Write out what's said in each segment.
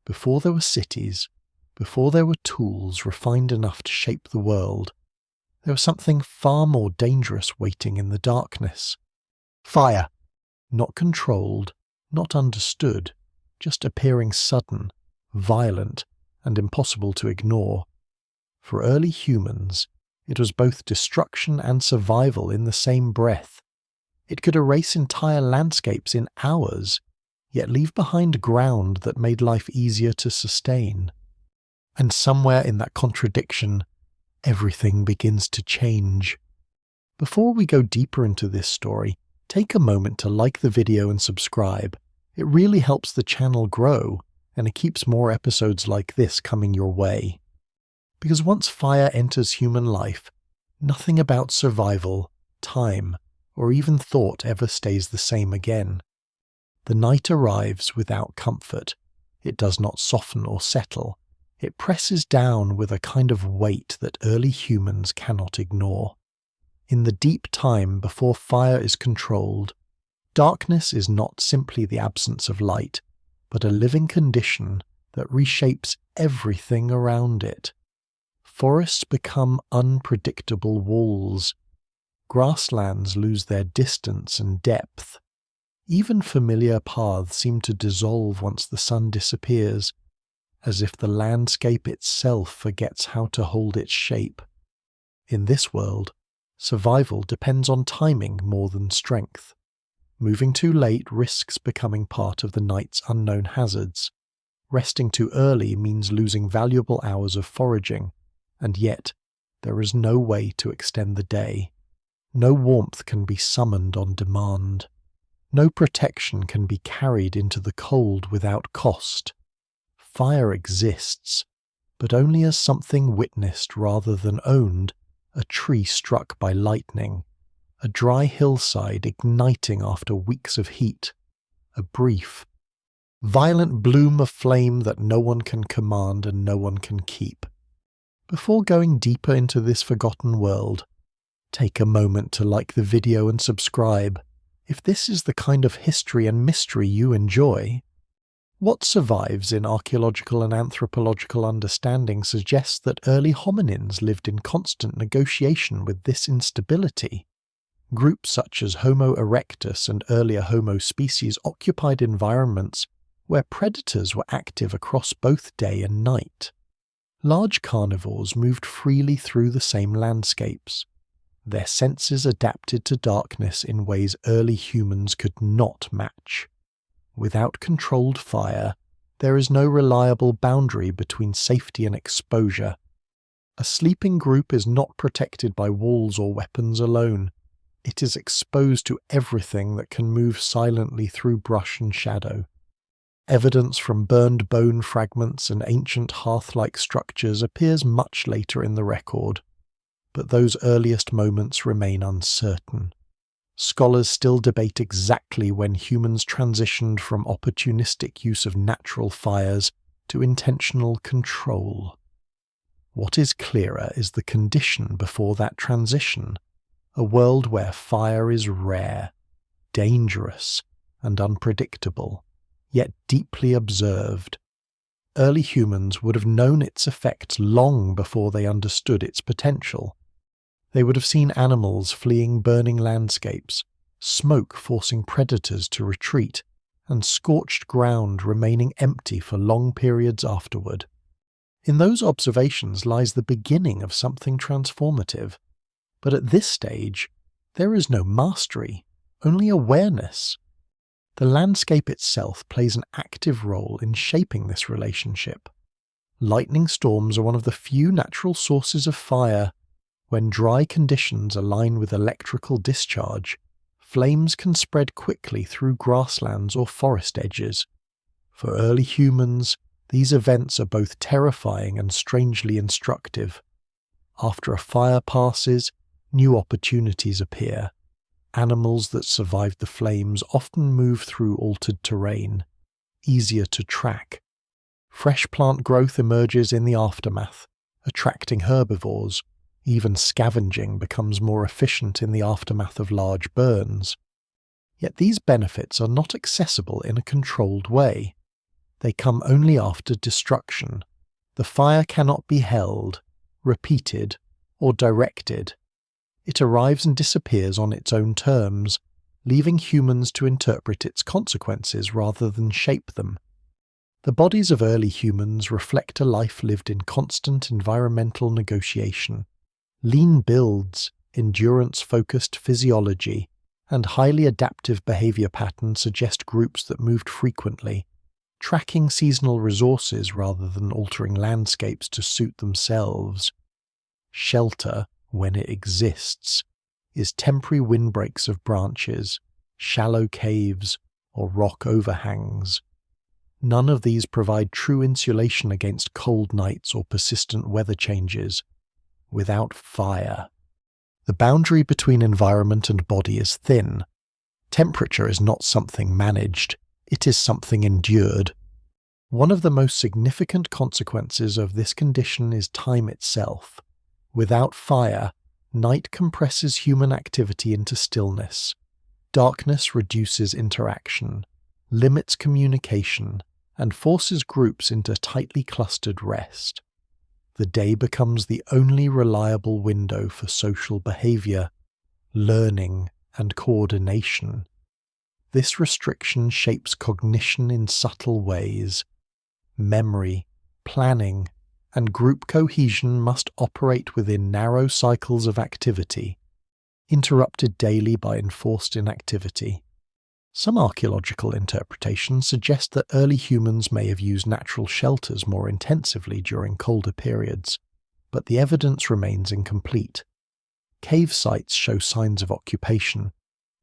Before there were cities, before there were tools refined enough to shape the world, there was something far more dangerous waiting in the darkness. Fire. Not controlled, not understood, just appearing sudden, violent, and impossible to ignore. For early humans, it was both destruction and survival in the same breath. It could erase entire landscapes in hours, yet leave behind ground that made life easier to sustain. And somewhere in that contradiction, everything begins to change. Before we go deeper into this story, take a moment to like the video and subscribe. It really helps the channel grow, and it keeps more episodes like this coming your way. Because once fire enters human life, nothing about survival, time, or even thought ever stays the same again. The night arrives without comfort. It does not soften or settle. It presses down with a kind of weight that early humans cannot ignore. In the deep time before fire is controlled, darkness is not simply the absence of light, but a living condition that reshapes everything around it. Forests become unpredictable walls. Grasslands lose their distance and depth. Even familiar paths seem to dissolve once the sun disappears, as if the landscape itself forgets how to hold its shape. In this world, survival depends on timing more than strength. Moving too late risks becoming part of the night's unknown hazards. Resting too early means losing valuable hours of foraging. And yet, there is no way to extend the day. No warmth can be summoned on demand. No protection can be carried into the cold without cost. Fire exists, but only as something witnessed rather than owned, a tree struck by lightning, a dry hillside igniting after weeks of heat, a brief, violent bloom of flame that no one can command and no one can keep. Before going deeper into this forgotten world, take a moment to like the video and subscribe if this is the kind of history and mystery you enjoy. What survives in archaeological and anthropological understanding suggests that early hominins lived in constant negotiation with this instability. Groups such as Homo erectus and earlier Homo species occupied environments where predators were active across both day and night. Large carnivores moved freely through the same landscapes. Their senses adapted to darkness in ways early humans could not match. Without controlled fire, there is no reliable boundary between safety and exposure. A sleeping group is not protected by walls or weapons alone. It is exposed to everything that can move silently through brush and shadow. Evidence from burned bone fragments and ancient hearth-like structures appears much later in the record, but those earliest moments remain uncertain. Scholars still debate exactly when humans transitioned from opportunistic use of natural fires to intentional control. What is clearer is the condition before that transition, a world where fire is rare, dangerous, and unpredictable, yet deeply observed. Early humans would have known its effects long before they understood its potential. They would have seen animals fleeing burning landscapes, smoke forcing predators to retreat, and scorched ground remaining empty for long periods afterward. In those observations lies the beginning of something transformative. But at this stage, there is no mastery, only awareness. The landscape itself plays an active role in shaping this relationship. Lightning storms are one of the few natural sources of fire. When dry conditions align with electrical discharge, flames can spread quickly through grasslands or forest edges. For early humans, these events are both terrifying and strangely instructive. After a fire passes, new opportunities appear. Animals that survived the flames often move through altered terrain, easier to track. Fresh plant growth emerges in the aftermath, attracting herbivores. Even scavenging becomes more efficient in the aftermath of large burns. Yet these benefits are not accessible in a controlled way. They come only after destruction. The fire cannot be held, repeated, or directed. It arrives and disappears on its own terms, leaving humans to interpret its consequences rather than shape them. The bodies of early humans reflect a life lived in constant environmental negotiation. Lean builds, endurance-focused physiology, and highly adaptive behavior patterns suggest groups that moved frequently, tracking seasonal resources rather than altering landscapes to suit themselves. Shelter, when it exists, is temporary windbreaks of branches, shallow caves, or rock overhangs. None of these provide true insulation against cold nights or persistent weather changes. Without fire, the boundary between environment and body is thin. Temperature is not something managed, it is something endured. One of the most significant consequences of this condition is time itself. Without fire, night compresses human activity into stillness. Darkness reduces interaction, limits communication, and forces groups into tightly clustered rest. The day becomes the only reliable window for social behavior, learning, and coordination. This restriction shapes cognition in subtle ways. Memory, planning, and group cohesion must operate within narrow cycles of activity, interrupted daily by enforced inactivity. Some archaeological interpretations suggest that early humans may have used natural shelters more intensively during colder periods, but the evidence remains incomplete. Cave sites show signs of occupation,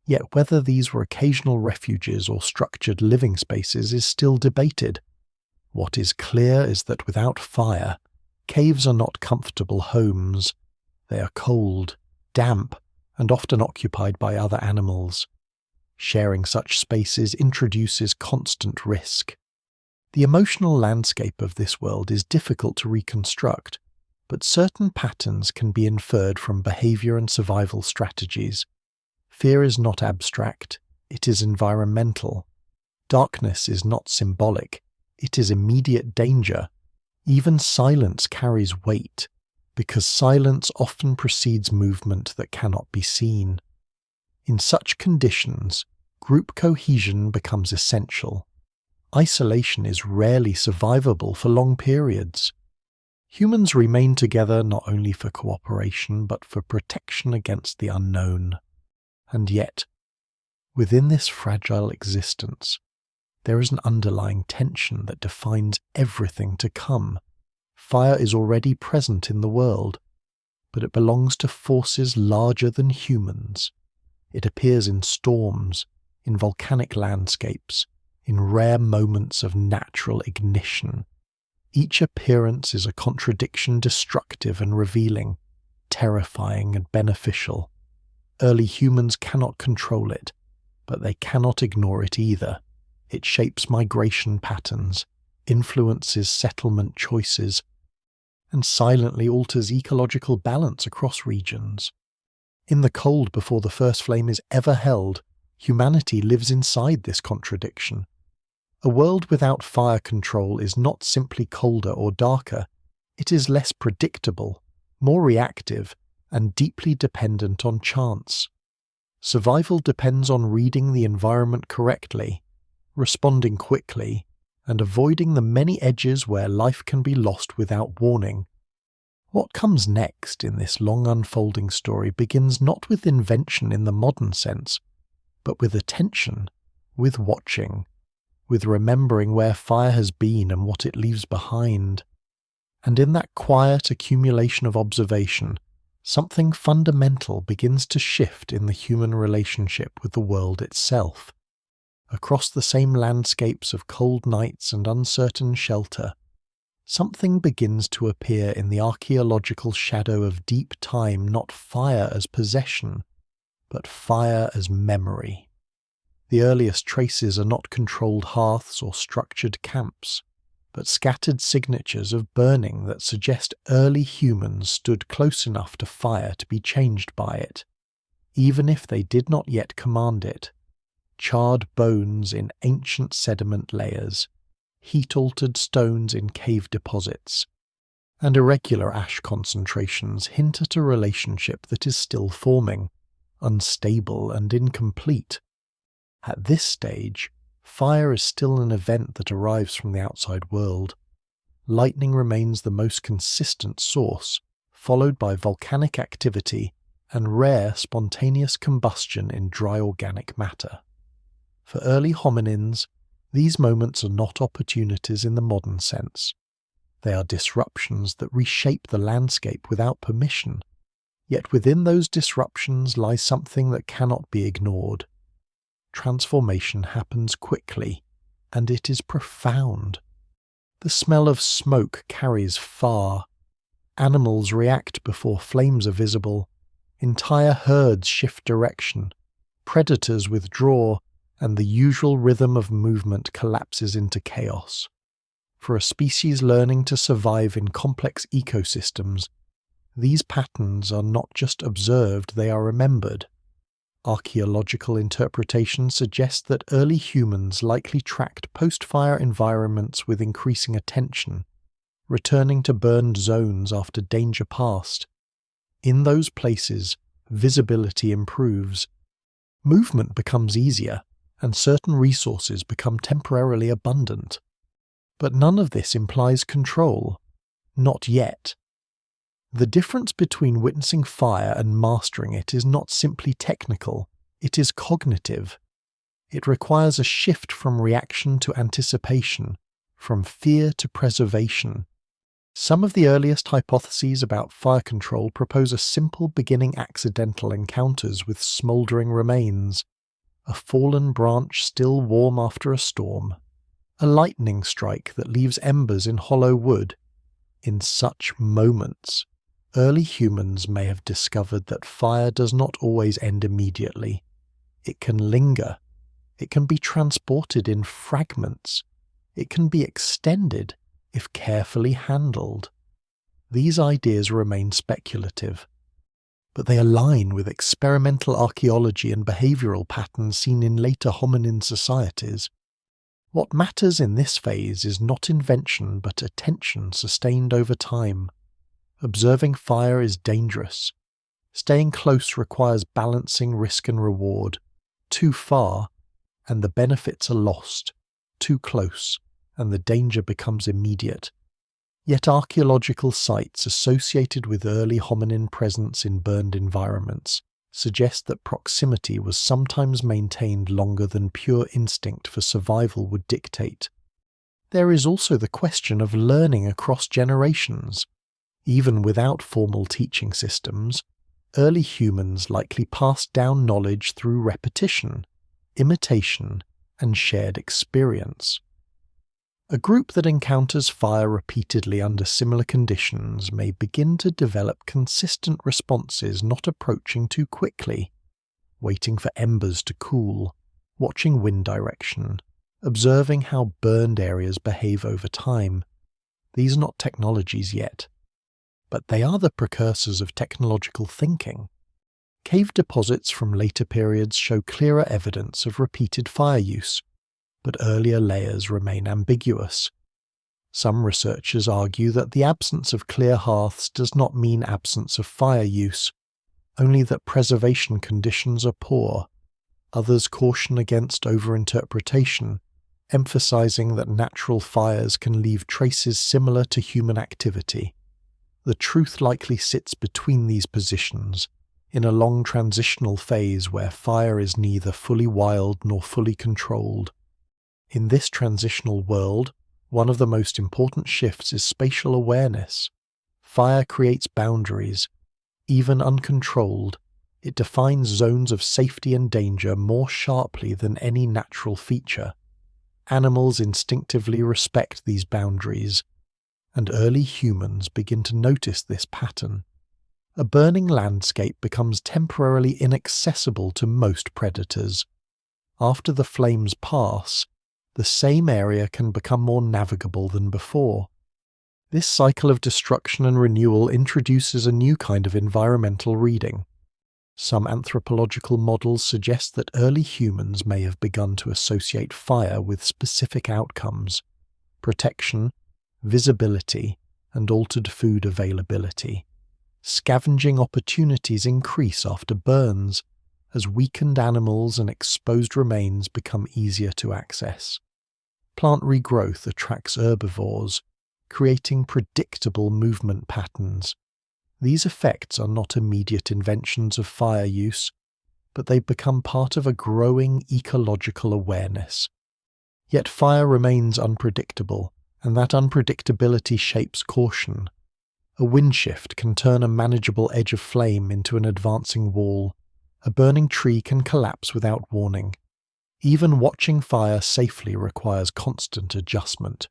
yet whether these were occasional refuges or structured living spaces is still debated. What is clear is that without fire, caves are not comfortable homes. They are cold, damp, and often occupied by other animals. Sharing such spaces introduces constant risk. The emotional landscape of this world is difficult to reconstruct, but certain patterns can be inferred from behavior and survival strategies. Fear is not abstract, it is environmental. Darkness is not symbolic, it is immediate danger. Even silence carries weight, because silence often precedes movement that cannot be seen. In such conditions, group cohesion becomes essential. Isolation is rarely survivable for long periods. Humans remain together not only for cooperation but for protection against the unknown. And yet, within this fragile existence, there is an underlying tension that defines everything to come. Fire is already present in the world, but it belongs to forces larger than humans. It appears in storms, in volcanic landscapes, in rare moments of natural ignition. Each appearance is a contradiction destructive and revealing, terrifying and beneficial. Early humans cannot control it, but they cannot ignore it either. It shapes migration patterns, influences settlement choices, and silently alters ecological balance across regions. In the cold before the first flame is ever held, humanity lives inside this contradiction. A world without fire control is not simply colder or darker, it is less predictable, more reactive, and deeply dependent on chance. Survival depends on reading the environment correctly, responding quickly, and avoiding the many edges where life can be lost without warning. What comes next in this long unfolding story begins not with invention in the modern sense, but with attention, with watching, with remembering where fire has been and what it leaves behind. And in that quiet accumulation of observation, something fundamental begins to shift in the human relationship with the world itself. Across the same landscapes of cold nights and uncertain shelter, something begins to appear in the archaeological shadow of deep time, not fire as possession, but fire as memory. The earliest traces are not controlled hearths or structured camps, but scattered signatures of burning that suggest early humans stood close enough to fire to be changed by it, even if they did not yet command it. Charred bones in ancient sediment layers, heat-altered stones in cave deposits, and irregular ash concentrations hint at a relationship that is still forming, unstable and incomplete. At this stage, fire is still an event that arrives from the outside world. Lightning remains the most consistent source, followed by volcanic activity and rare spontaneous combustion in dry organic matter. For early hominins, these moments are not opportunities in the modern sense. They are disruptions that reshape the landscape without permission. Yet within those disruptions lies something that cannot be ignored. Transformation happens quickly, and it is profound. The smell of smoke carries far. Animals react before flames are visible. Entire herds shift direction. Predators withdraw, and the usual rhythm of movement collapses into chaos. For a species learning to survive in complex ecosystems, these patterns are not just observed, they are remembered. Archaeological interpretation suggests that early humans likely tracked post-fire environments with increasing attention, returning to burned zones after danger passed. In those places, visibility improves. Movement becomes easier, and certain resources become temporarily abundant. But none of this implies control. Not yet. The difference between witnessing fire and mastering it is not simply technical, it is cognitive. It requires a shift from reaction to anticipation, from fear to preservation. Some of the earliest hypotheses about fire control propose a simple beginning accidental encounters with smouldering remains, a fallen branch still warm after a storm, a lightning strike that leaves embers in hollow wood. In such moments, early humans may have discovered that fire does not always end immediately. It can linger. It can be transported in fragments. It can be extended if carefully handled. These ideas remain speculative, but they align with experimental archaeology and behavioral patterns seen in later hominin societies. What matters in this phase is not invention but attention sustained over time. Observing fire is dangerous. Staying close requires balancing risk and reward. Too far, and the benefits are lost. Too close, and the danger becomes immediate. Yet archaeological sites associated with early hominin presence in burned environments suggest that proximity was sometimes maintained longer than pure instinct for survival would dictate. There is also the question of learning across generations. Even without formal teaching systems, early humans likely passed down knowledge through repetition, imitation, and shared experience. A group that encounters fire repeatedly under similar conditions may begin to develop consistent responses, not approaching too quickly, waiting for embers to cool, watching wind direction, observing how burned areas behave over time. These are not technologies yet, but they are the precursors of technological thinking. Cave deposits from later periods show clearer evidence of repeated fire use, but earlier layers remain ambiguous. Some researchers argue that the absence of clear hearths does not mean absence of fire use, only that preservation conditions are poor. Others caution against overinterpretation, emphasizing that natural fires can leave traces similar to human activity. The truth likely sits between these positions, in a long transitional phase where fire is neither fully wild nor fully controlled. In this transitional world, one of the most important shifts is spatial awareness. Fire creates boundaries. Even uncontrolled, it defines zones of safety and danger more sharply than any natural feature. Animals instinctively respect these boundaries, and early humans begin to notice this pattern. A burning landscape becomes temporarily inaccessible to most predators. After the flames pass, the same area can become more navigable than before. This cycle of destruction and renewal introduces a new kind of environmental reading. Some anthropological models suggest that early humans may have begun to associate fire with specific outcomes. protection, visibility, and altered food availability. Scavenging opportunities increase after burns, as weakened animals and exposed remains become easier to access. Plant regrowth attracts herbivores, creating predictable movement patterns. These effects are not immediate inventions of fire use, but they become part of a growing ecological awareness. Yet fire remains unpredictable, and that unpredictability shapes caution. A wind shift can turn a manageable edge of flame into an advancing wall. A burning tree can collapse without warning. Even watching fire safely requires constant adjustment.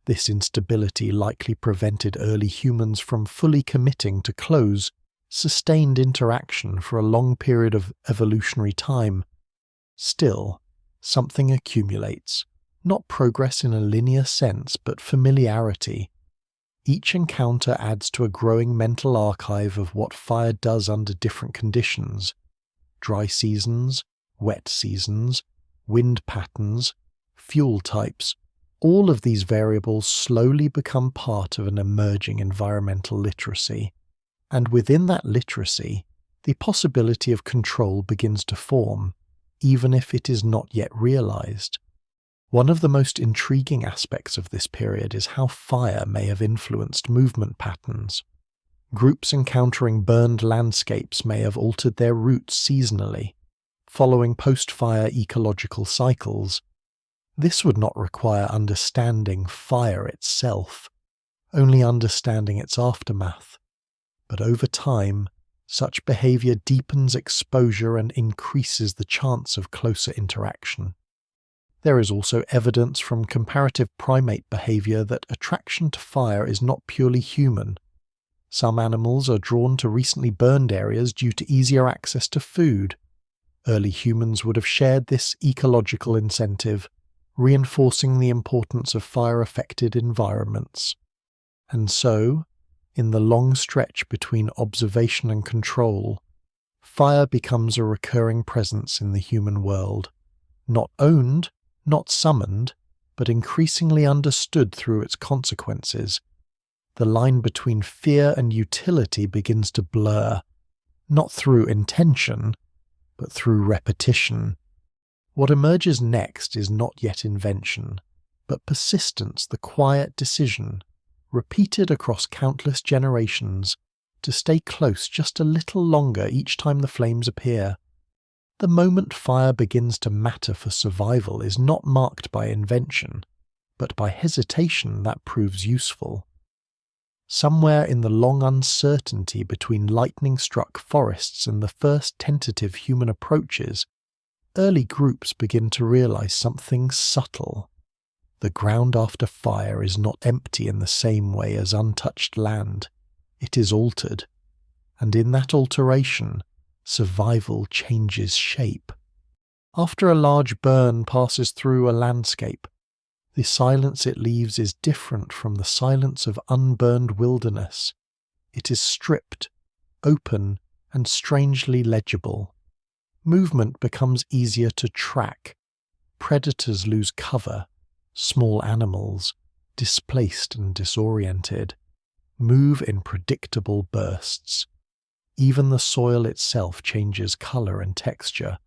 This instability likely prevented early humans from fully committing to close, sustained interaction for a long period of evolutionary time. Still, something accumulates, not progress in a linear sense, but familiarity. Each encounter adds to a growing mental archive of what fire does under different conditions. Dry seasons, wet seasons, wind patterns, fuel types, all of these variables slowly become part of an emerging environmental literacy. And within that literacy, the possibility of control begins to form, even if it is not yet realized. One of the most intriguing aspects of this period is how fire may have influenced movement patterns. Groups encountering burned landscapes may have altered their routes seasonally, following post-fire ecological cycles. This would not require understanding fire itself, only understanding its aftermath. But over time, such behavior deepens exposure and increases the chance of closer interaction. There is also evidence from comparative primate behavior that attraction to fire is not purely human. Some animals are drawn to recently burned areas due to easier access to food. Early humans would have shared this ecological incentive, reinforcing the importance of fire-affected environments. And so, in the long stretch between observation and control, fire becomes a recurring presence in the human world, not owned, not summoned, but increasingly understood through its consequences. The line between fear and utility begins to blur, not through intention, but through repetition. What emerges next is not yet invention, but persistence, the quiet decision, repeated across countless generations, to stay close just a little longer each time the flames appear. The moment fire begins to matter for survival is not marked by invention, but by hesitation that proves useful. Somewhere in the long uncertainty between lightning-struck forests and the first tentative human approaches, early groups begin to realize something subtle. The ground after fire is not empty in the same way as untouched land. It is altered, and in that alteration, survival changes shape. After a large burn passes through a landscape, the silence it leaves is different from the silence of unburned wilderness. It is stripped, open, and strangely legible. Movement becomes easier to track. Predators lose cover. Small animals, displaced and disoriented, move in predictable bursts. Even the soil itself changes color and texture,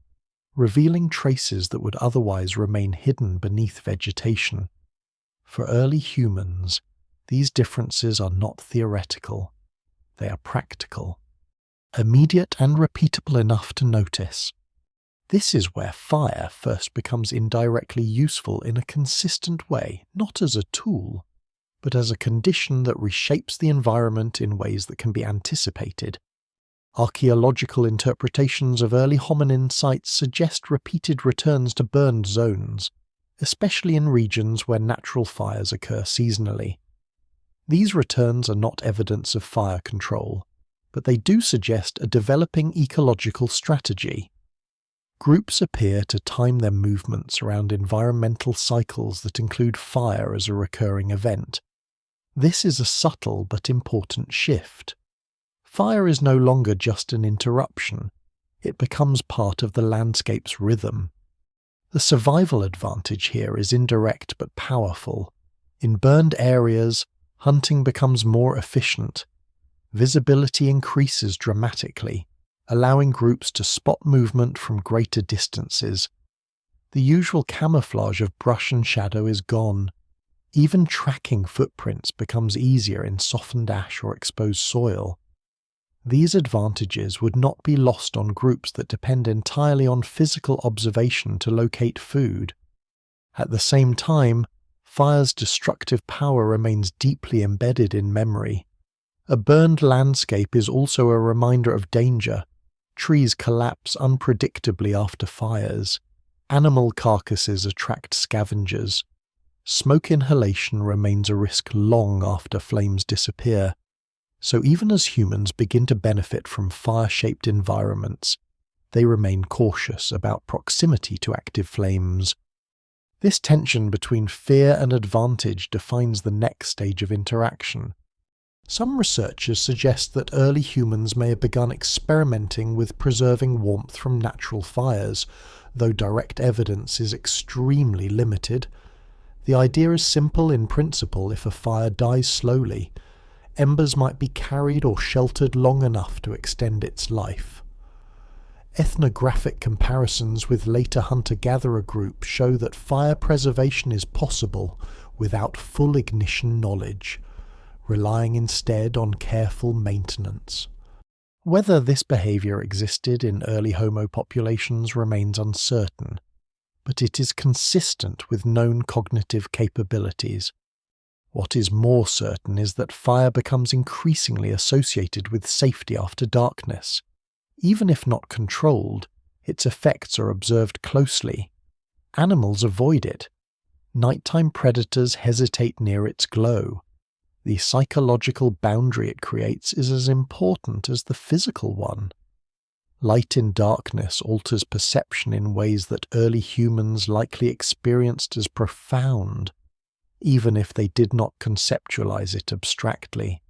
revealing traces that would otherwise remain hidden beneath vegetation. For early humans, these differences are not theoretical. They are practical, immediate and repeatable enough to notice. This is where fire first becomes indirectly useful in a consistent way, not as a tool, but as a condition that reshapes the environment in ways that can be anticipated. Archaeological interpretations of early hominin sites suggest repeated returns to burned zones, especially in regions where natural fires occur seasonally. These returns are not evidence of fire control, but they do suggest a developing ecological strategy. Groups appear to time their movements around environmental cycles that include fire as a recurring event. This is a subtle but important shift. Fire is no longer just an interruption. It becomes part of the landscape's rhythm. The survival advantage here is indirect but powerful. In burned areas, hunting becomes more efficient. Visibility increases dramatically, allowing groups to spot movement from greater distances. The usual camouflage of brush and shadow is gone. Even tracking footprints becomes easier in softened ash or exposed soil. These advantages would not be lost on groups that depend entirely on physical observation to locate food. At the same time, fire's destructive power remains deeply embedded in memory. A burned landscape is also a reminder of danger. Trees collapse unpredictably after fires. Animal carcasses attract scavengers. Smoke inhalation remains a risk long after flames disappear. So even as humans begin to benefit from fire-shaped environments, they remain cautious about proximity to active flames. This tension between fear and advantage defines the next stage of interaction. Some researchers suggest that early humans may have begun experimenting with preserving warmth from natural fires, though direct evidence is extremely limited. The idea is simple in principle. If a fire dies slowly, embers might be carried or sheltered long enough to extend its life. Ethnographic comparisons with later hunter-gatherer groups show that fire preservation is possible without full ignition knowledge, relying instead on careful maintenance. Whether this behavior existed in early Homo populations remains uncertain, but it is consistent with known cognitive capabilities. What is more certain is that fire becomes increasingly associated with safety after darkness. Even if not controlled, its effects are observed closely. Animals avoid it. Nighttime predators hesitate near its glow. The psychological boundary it creates is as important as the physical one. Light in darkness alters perception in ways that early humans likely experienced as profound, even if they did not conceptualize it abstractly.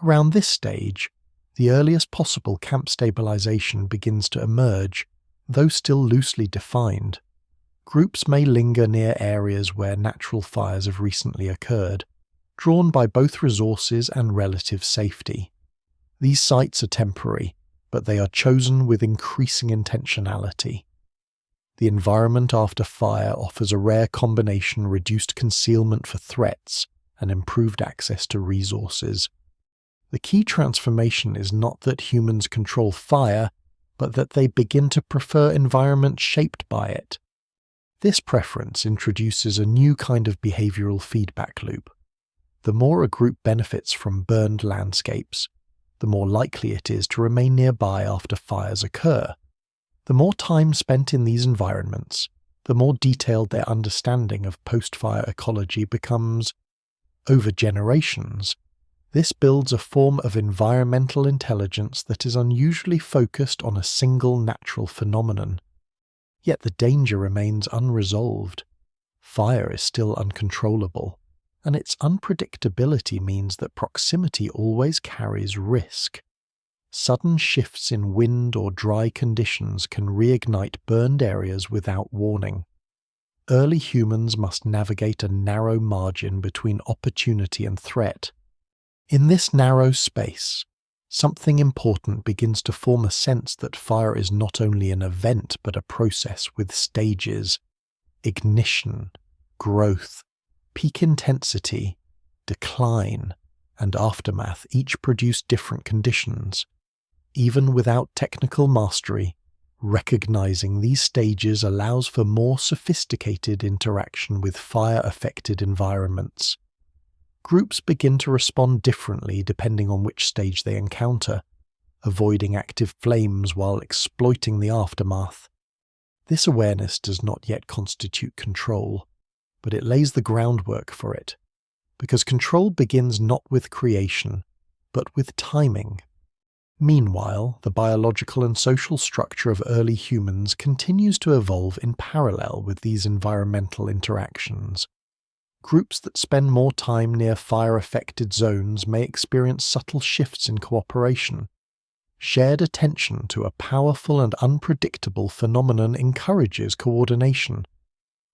Around this stage, the earliest possible camp stabilization begins to emerge, though still loosely defined. Groups may linger near areas where natural fires have recently occurred, drawn by both resources and relative safety. These sites are temporary, but they are chosen with increasing intentionality. The environment after fire offers a rare combination: reduced concealment for threats and improved access to resources. The key transformation is not that humans control fire, but that they begin to prefer environments shaped by it. This preference introduces a new kind of behavioral feedback loop. The more a group benefits from burned landscapes, the more likely it is to remain nearby after fires occur. The more time spent in these environments, the more detailed their understanding of post-fire ecology becomes. Over generations, this builds a form of environmental intelligence that is unusually focused on a single natural phenomenon. Yet the danger remains unresolved. Fire is still uncontrollable, and its unpredictability means that proximity always carries risk. Sudden shifts in wind or dry conditions can reignite burned areas without warning. Early humans must navigate a narrow margin between opportunity and threat. In this narrow space, something important begins to form: a sense that fire is not only an event but a process with stages: ignition, growth, peak intensity, decline, and aftermath each produce different conditions. Even without technical mastery, recognizing these stages allows for more sophisticated interaction with fire-affected environments. Groups begin to respond differently depending on which stage they encounter, avoiding active flames while exploiting the aftermath. This awareness does not yet constitute control, but it lays the groundwork for it, because control begins not with creation, but with timing. Meanwhile, the biological and social structure of early humans continues to evolve in parallel with these environmental interactions. Groups that spend more time near fire-affected zones may experience subtle shifts in cooperation. Shared attention to a powerful and unpredictable phenomenon encourages coordination.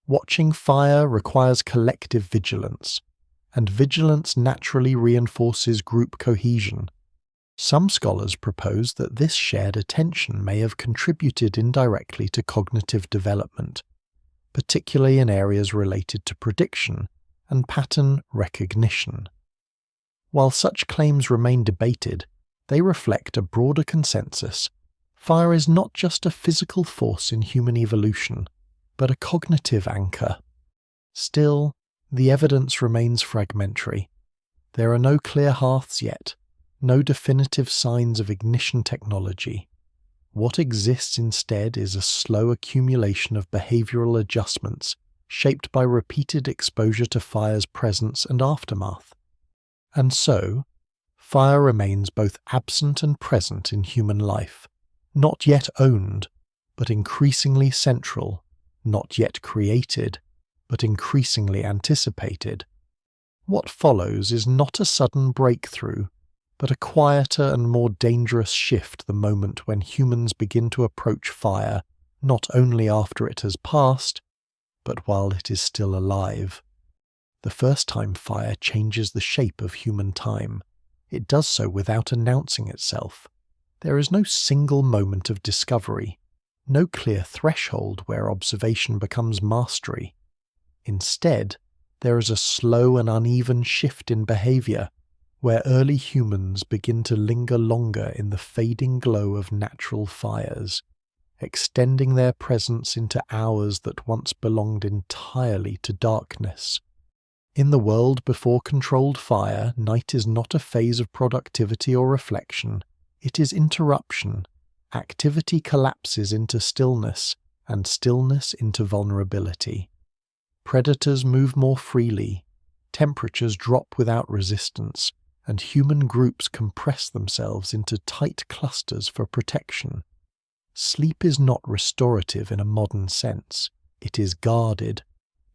Watching fire requires collective vigilance, and vigilance naturally reinforces group cohesion. Some scholars propose that this shared attention may have contributed indirectly to cognitive development, particularly in areas related to prediction and pattern recognition. While such claims remain debated, they reflect a broader consensus. Fire is not just a physical force in human evolution, but a cognitive anchor. Still, the evidence remains fragmentary. There are no clear hearths yet, no definitive signs of ignition technology. What exists instead is a slow accumulation of behavioral adjustments shaped by repeated exposure to fire's presence and aftermath. And so, fire remains both absent and present in human life, not yet owned, but increasingly central, not yet created, but increasingly anticipated. What follows is not a sudden breakthrough, but a quieter and more dangerous shift the moment when humans begin to approach fire not only after it has passed, but while it is still alive. The first time fire changes the shape of human time, it does so without announcing itself. There is no single moment of discovery, no clear threshold where observation becomes mastery. Instead, there is a slow and uneven shift in behavior, where early humans begin to linger longer in the fading glow of natural fires, extending their presence into hours that once belonged entirely to darkness. In the world before controlled fire, night is not a phase of productivity or reflection, it is interruption. Activity collapses into stillness, and stillness into vulnerability. Predators move more freely, temperatures drop without resistance, and human groups compress themselves into tight clusters for protection. Sleep is not restorative in a modern sense. It is guarded,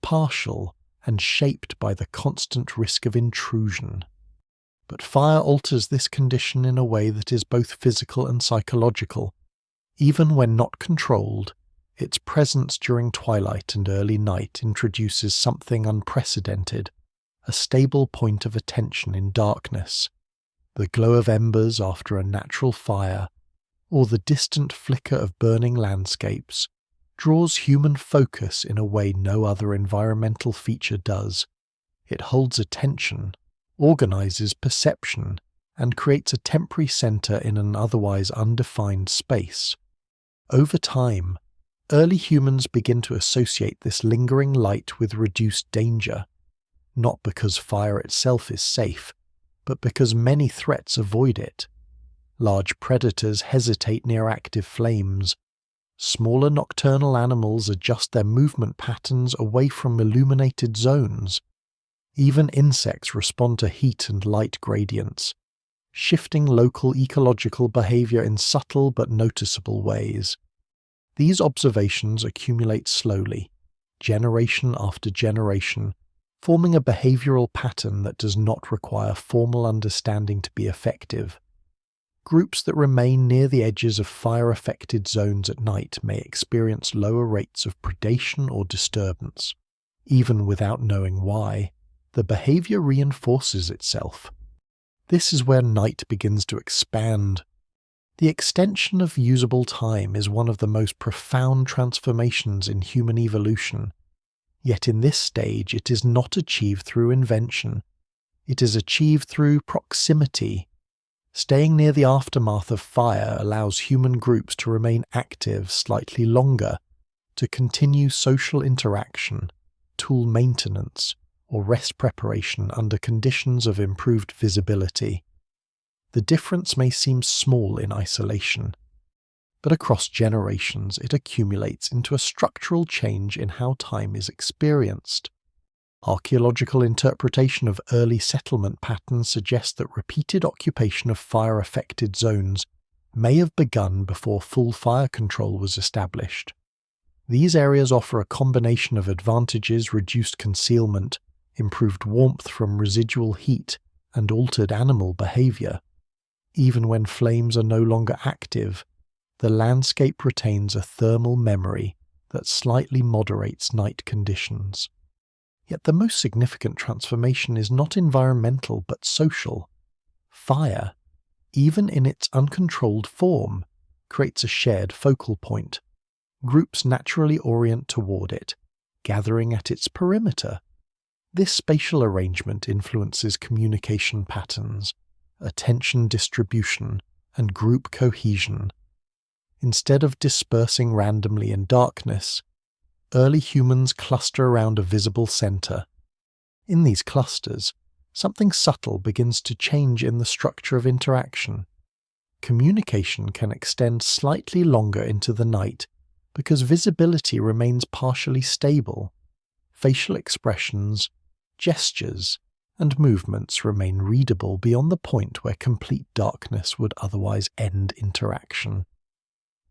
partial, and shaped by the constant risk of intrusion. But fire alters this condition in a way that is both physical and psychological. Even when not controlled, its presence during twilight and early night introduces something unprecedented, a stable point of attention in darkness. The glow of embers after a natural fire, or the distant flicker of burning landscapes, draws human focus in a way no other environmental feature does. It holds attention, organizes perception, and creates a temporary center in an otherwise undefined space. Over time, early humans begin to associate this lingering light with reduced danger, not because fire itself is safe, but because many threats avoid it. Large predators hesitate near active flames. Smaller nocturnal animals adjust their movement patterns away from illuminated zones. Even insects respond to heat and light gradients, shifting local ecological behavior in subtle but noticeable ways. These observations accumulate slowly, generation after generation, forming a behavioral pattern that does not require formal understanding to be effective. Groups that remain near the edges of fire-affected zones at night may experience lower rates of predation or disturbance. Even without knowing why, the behavior reinforces itself. This is where night begins to expand. The extension of usable time is one of the most profound transformations in human evolution. Yet in this stage it is not achieved through invention. It is achieved through proximity. Staying near the aftermath of fire allows human groups to remain active slightly longer, to continue social interaction, tool maintenance, or rest preparation under conditions of improved visibility. The difference may seem small in isolation, but across generations it accumulates into a structural change in how time is experienced. Archaeological interpretation of early settlement patterns suggests that repeated occupation of fire-affected zones may have begun before full fire control was established. These areas offer a combination of advantages: reduced concealment, improved warmth from residual heat, and altered animal behavior. Even when flames are no longer active, the landscape retains a thermal memory that slightly moderates night conditions. Yet the most significant transformation is not environmental but social. Fire, even in its uncontrolled form, creates a shared focal point. Groups naturally orient toward it, gathering at its perimeter. This spatial arrangement influences communication patterns, attention distribution, and group cohesion. Instead of dispersing randomly in darkness, early humans cluster around a visible center. In these clusters, something subtle begins to change in the structure of interaction. Communication can extend slightly longer into the night because visibility remains partially stable. Facial expressions, gestures, and movements remain readable beyond the point where complete darkness would otherwise end interaction.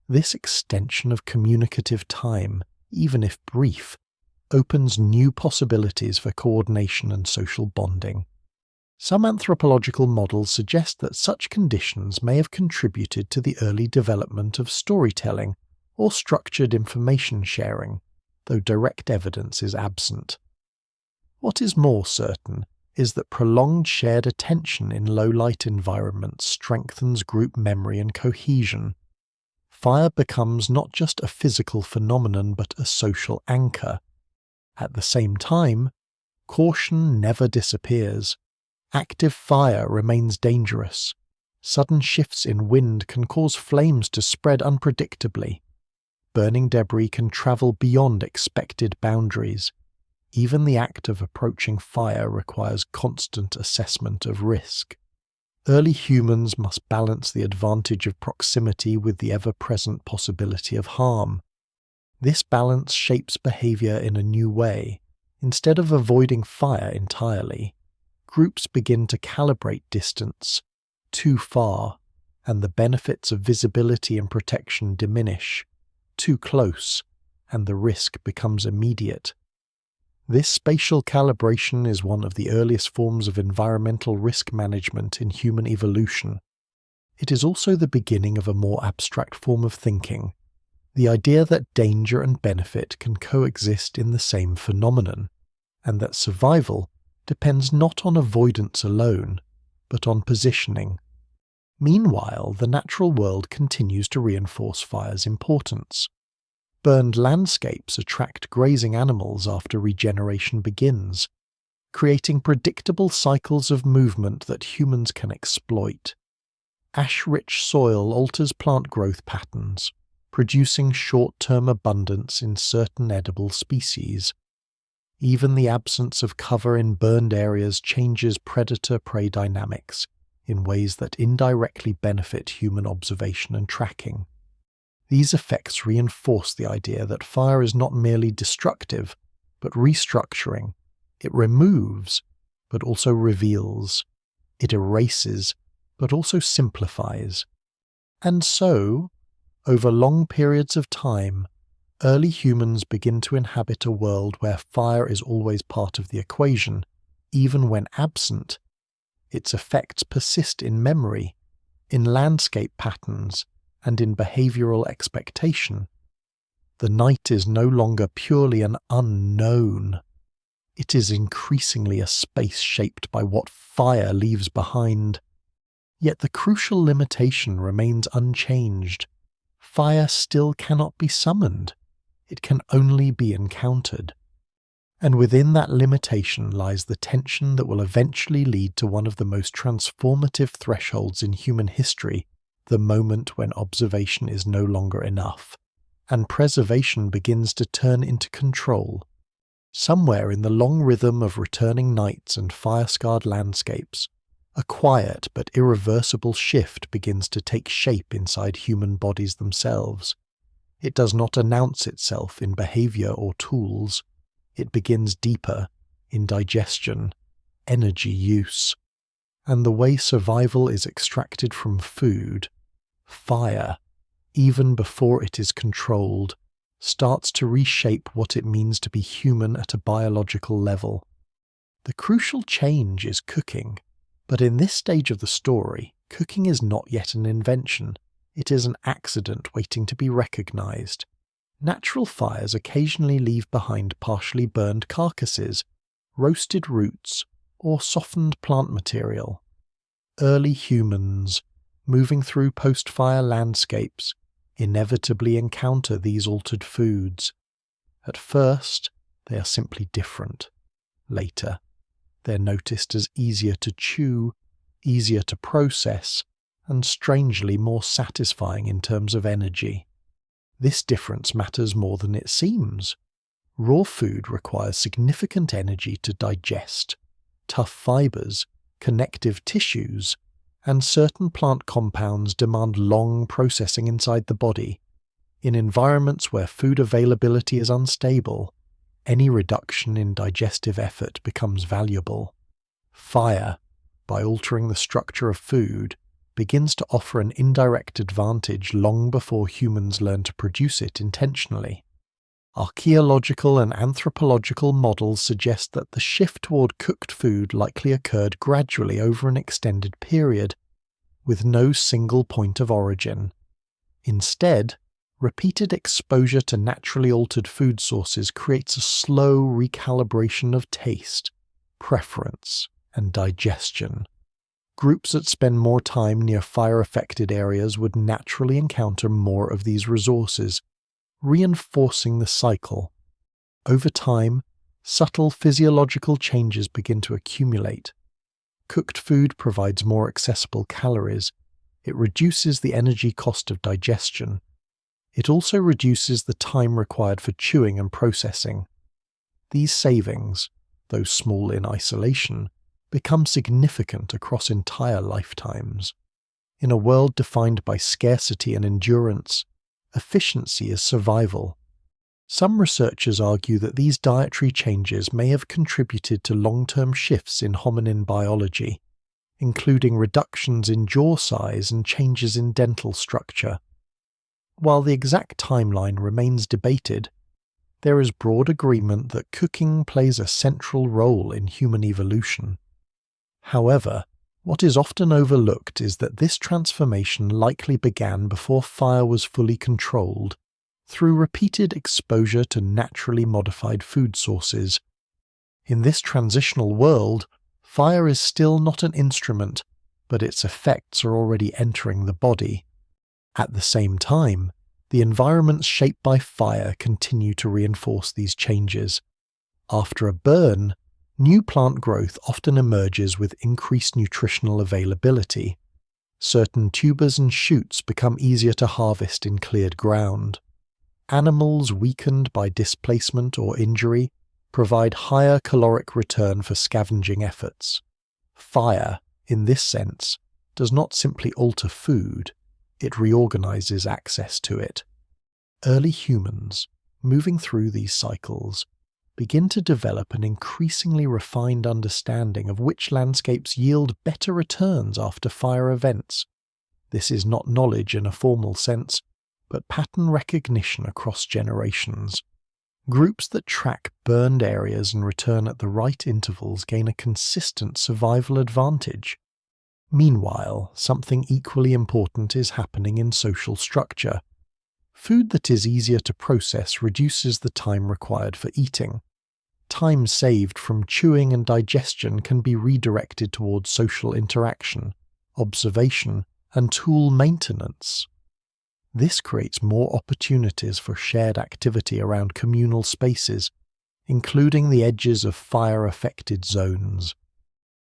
This extension of communicative time, even if brief, opens new possibilities for coordination and social bonding. Some anthropological models suggest that such conditions may have contributed to the early development of storytelling or structured information sharing, though direct evidence is absent. What is more certain is that prolonged shared attention in low-light environments strengthens group memory and cohesion. Fire becomes not just a physical phenomenon but a social anchor. At the same time, caution never disappears. Active fire remains dangerous. Sudden shifts in wind can cause flames to spread unpredictably. Burning debris can travel beyond expected boundaries. Even the act of approaching fire requires constant assessment of risk. Early humans must balance the advantage of proximity with the ever-present possibility of harm. This balance shapes behavior in a new way. Instead of avoiding fire entirely, groups begin to calibrate distance too far, and the benefits of visibility and protection diminish. Too close, and the risk becomes immediate. This spatial calibration is one of the earliest forms of environmental risk management in human evolution. It is also the beginning of a more abstract form of thinking, the idea that danger and benefit can coexist in the same phenomenon, and that survival depends not on avoidance alone, but on positioning. Meanwhile, the natural world continues to reinforce fire's importance. Burned landscapes attract grazing animals after regeneration begins, creating predictable cycles of movement that humans can exploit. Ash-rich soil alters plant growth patterns, producing short-term abundance in certain edible species. Even the absence of cover in burned areas changes predator-prey dynamics in ways that indirectly benefit human observation and tracking. These effects reinforce the idea that fire is not merely destructive, but restructuring. It removes, but also reveals. It erases, but also simplifies. And so, over long periods of time, early humans begin to inhabit a world where fire is always part of the equation, even when absent. Its effects persist in memory, in landscape patterns, and in behavioral expectation. The night is no longer purely an unknown. It is increasingly a space shaped by what fire leaves behind. Yet the crucial limitation remains unchanged. Fire still cannot be summoned. It can only be encountered. And within that limitation lies the tension that will eventually lead to one of the most transformative thresholds in human history, the moment when observation is no longer enough, and preservation begins to turn into control. Somewhere in the long rhythm of returning nights and fire-scarred landscapes, a quiet but irreversible shift begins to take shape inside human bodies themselves. It does not announce itself in behavior or tools. It begins deeper, in digestion, energy use, and the way survival is extracted from food. Fire, even before it is controlled, starts to reshape what it means to be human at a biological level. The crucial change is cooking, but in this stage of the story, cooking is not yet an invention. It is an accident waiting to be recognized. Natural fires occasionally leave behind partially burned carcasses, roasted roots, or softened plant material. Early humans, moving through post-fire landscapes, inevitably encounter these altered foods. At first, they are simply different. Later, they're noticed as easier to chew, easier to process, and strangely more satisfying in terms of energy. This difference matters more than it seems. Raw food requires significant energy to digest. Tough fibers, connective tissues, and certain plant compounds demand long processing inside the body. In environments where food availability is unstable, any reduction in digestive effort becomes valuable. Fire, by altering the structure of food, begins to offer an indirect advantage long before humans learn to produce it intentionally. Archaeological and anthropological models suggest that the shift toward cooked food likely occurred gradually over an extended period, with no single point of origin. Instead, repeated exposure to naturally altered food sources creates a slow recalibration of taste, preference, and digestion. Groups that spend more time near fire-affected areas would naturally encounter more of these resources, reinforcing the cycle. Over time, subtle physiological changes begin to accumulate. Cooked food provides more accessible calories. It reduces the energy cost of digestion. It also reduces the time required for chewing and processing. These savings, though small in isolation, become significant across entire lifetimes. In a world defined by scarcity and endurance, efficiency is survival. Some researchers argue that these dietary changes may have contributed to long-term shifts in hominin biology, including reductions in jaw size and changes in dental structure. While the exact timeline remains debated, there is broad agreement that cooking plays a central role in human evolution. However, what is often overlooked is that this transformation likely began before fire was fully controlled, through repeated exposure to naturally modified food sources. In this transitional world, fire is still not an instrument, but its effects are already entering the body. At the same time, the environments shaped by fire continue to reinforce these changes. After a burn, new plant growth often emerges with increased nutritional availability. Certain tubers and shoots become easier to harvest in cleared ground. Animals weakened by displacement or injury provide higher caloric return for scavenging efforts. Fire, in this sense, does not simply alter food, it reorganizes access to it. Early humans, moving through these cycles, begin to develop an increasingly refined understanding of which landscapes yield better returns after fire events. This is not knowledge in a formal sense, but pattern recognition across generations. Groups that track burned areas and return at the right intervals gain a consistent survival advantage. Meanwhile, something equally important is happening in social structure. Food that is easier to process reduces the time required for eating. Time saved from chewing and digestion can be redirected towards social interaction, observation, and tool maintenance. This creates more opportunities for shared activity around communal spaces, including the edges of fire-affected zones.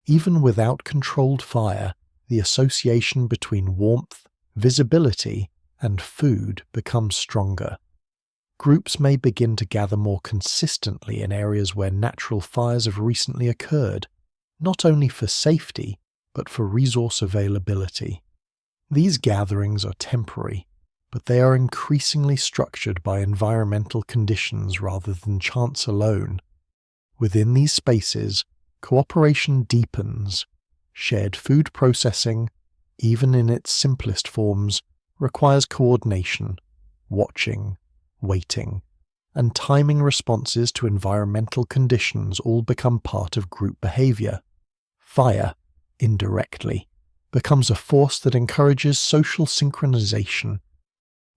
Even without controlled fire, the association between warmth, visibility, and food becomes stronger. Groups may begin to gather more consistently in areas where natural fires have recently occurred, not only for safety, but for resource availability. These gatherings are temporary, but they are increasingly structured by environmental conditions rather than chance alone. Within these spaces, cooperation deepens. Shared food processing, even in its simplest forms, requires coordination, watching, waiting, and timing responses to environmental conditions all become part of group behavior. Fire, indirectly, becomes a force that encourages social synchronization.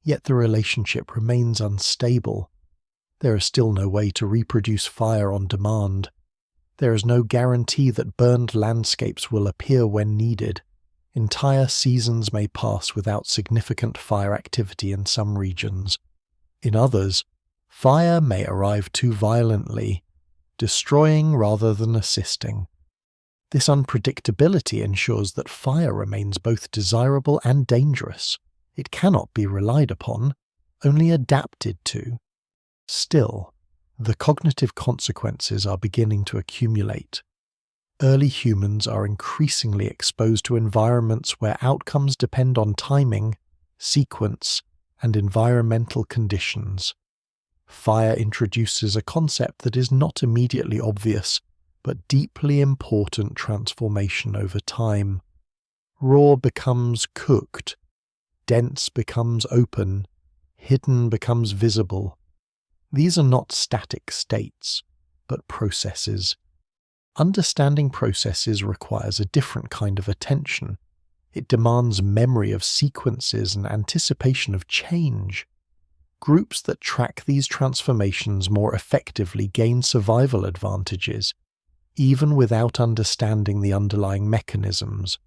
Yet the relationship remains unstable. There is still no way to reproduce fire on demand. There is no guarantee that burned landscapes will appear when needed. Entire seasons may pass without significant fire activity in some regions. In others, fire may arrive too violently, destroying rather than assisting. This unpredictability ensures that fire remains both desirable and dangerous. It cannot be relied upon, only adapted to. Still, the cognitive consequences are beginning to accumulate. Early humans are increasingly exposed to environments where outcomes depend on timing, sequence, and environmental conditions. Fire introduces a concept that is not immediately obvious, but deeply important transformation over time. Raw becomes cooked, dense becomes open, hidden becomes visible. These are not static states, but processes. Understanding processes requires a different kind of attention. It demands memory of sequences and anticipation of change. Groups that track these transformations more effectively gain survival advantages, even without understanding the underlying mechanisms.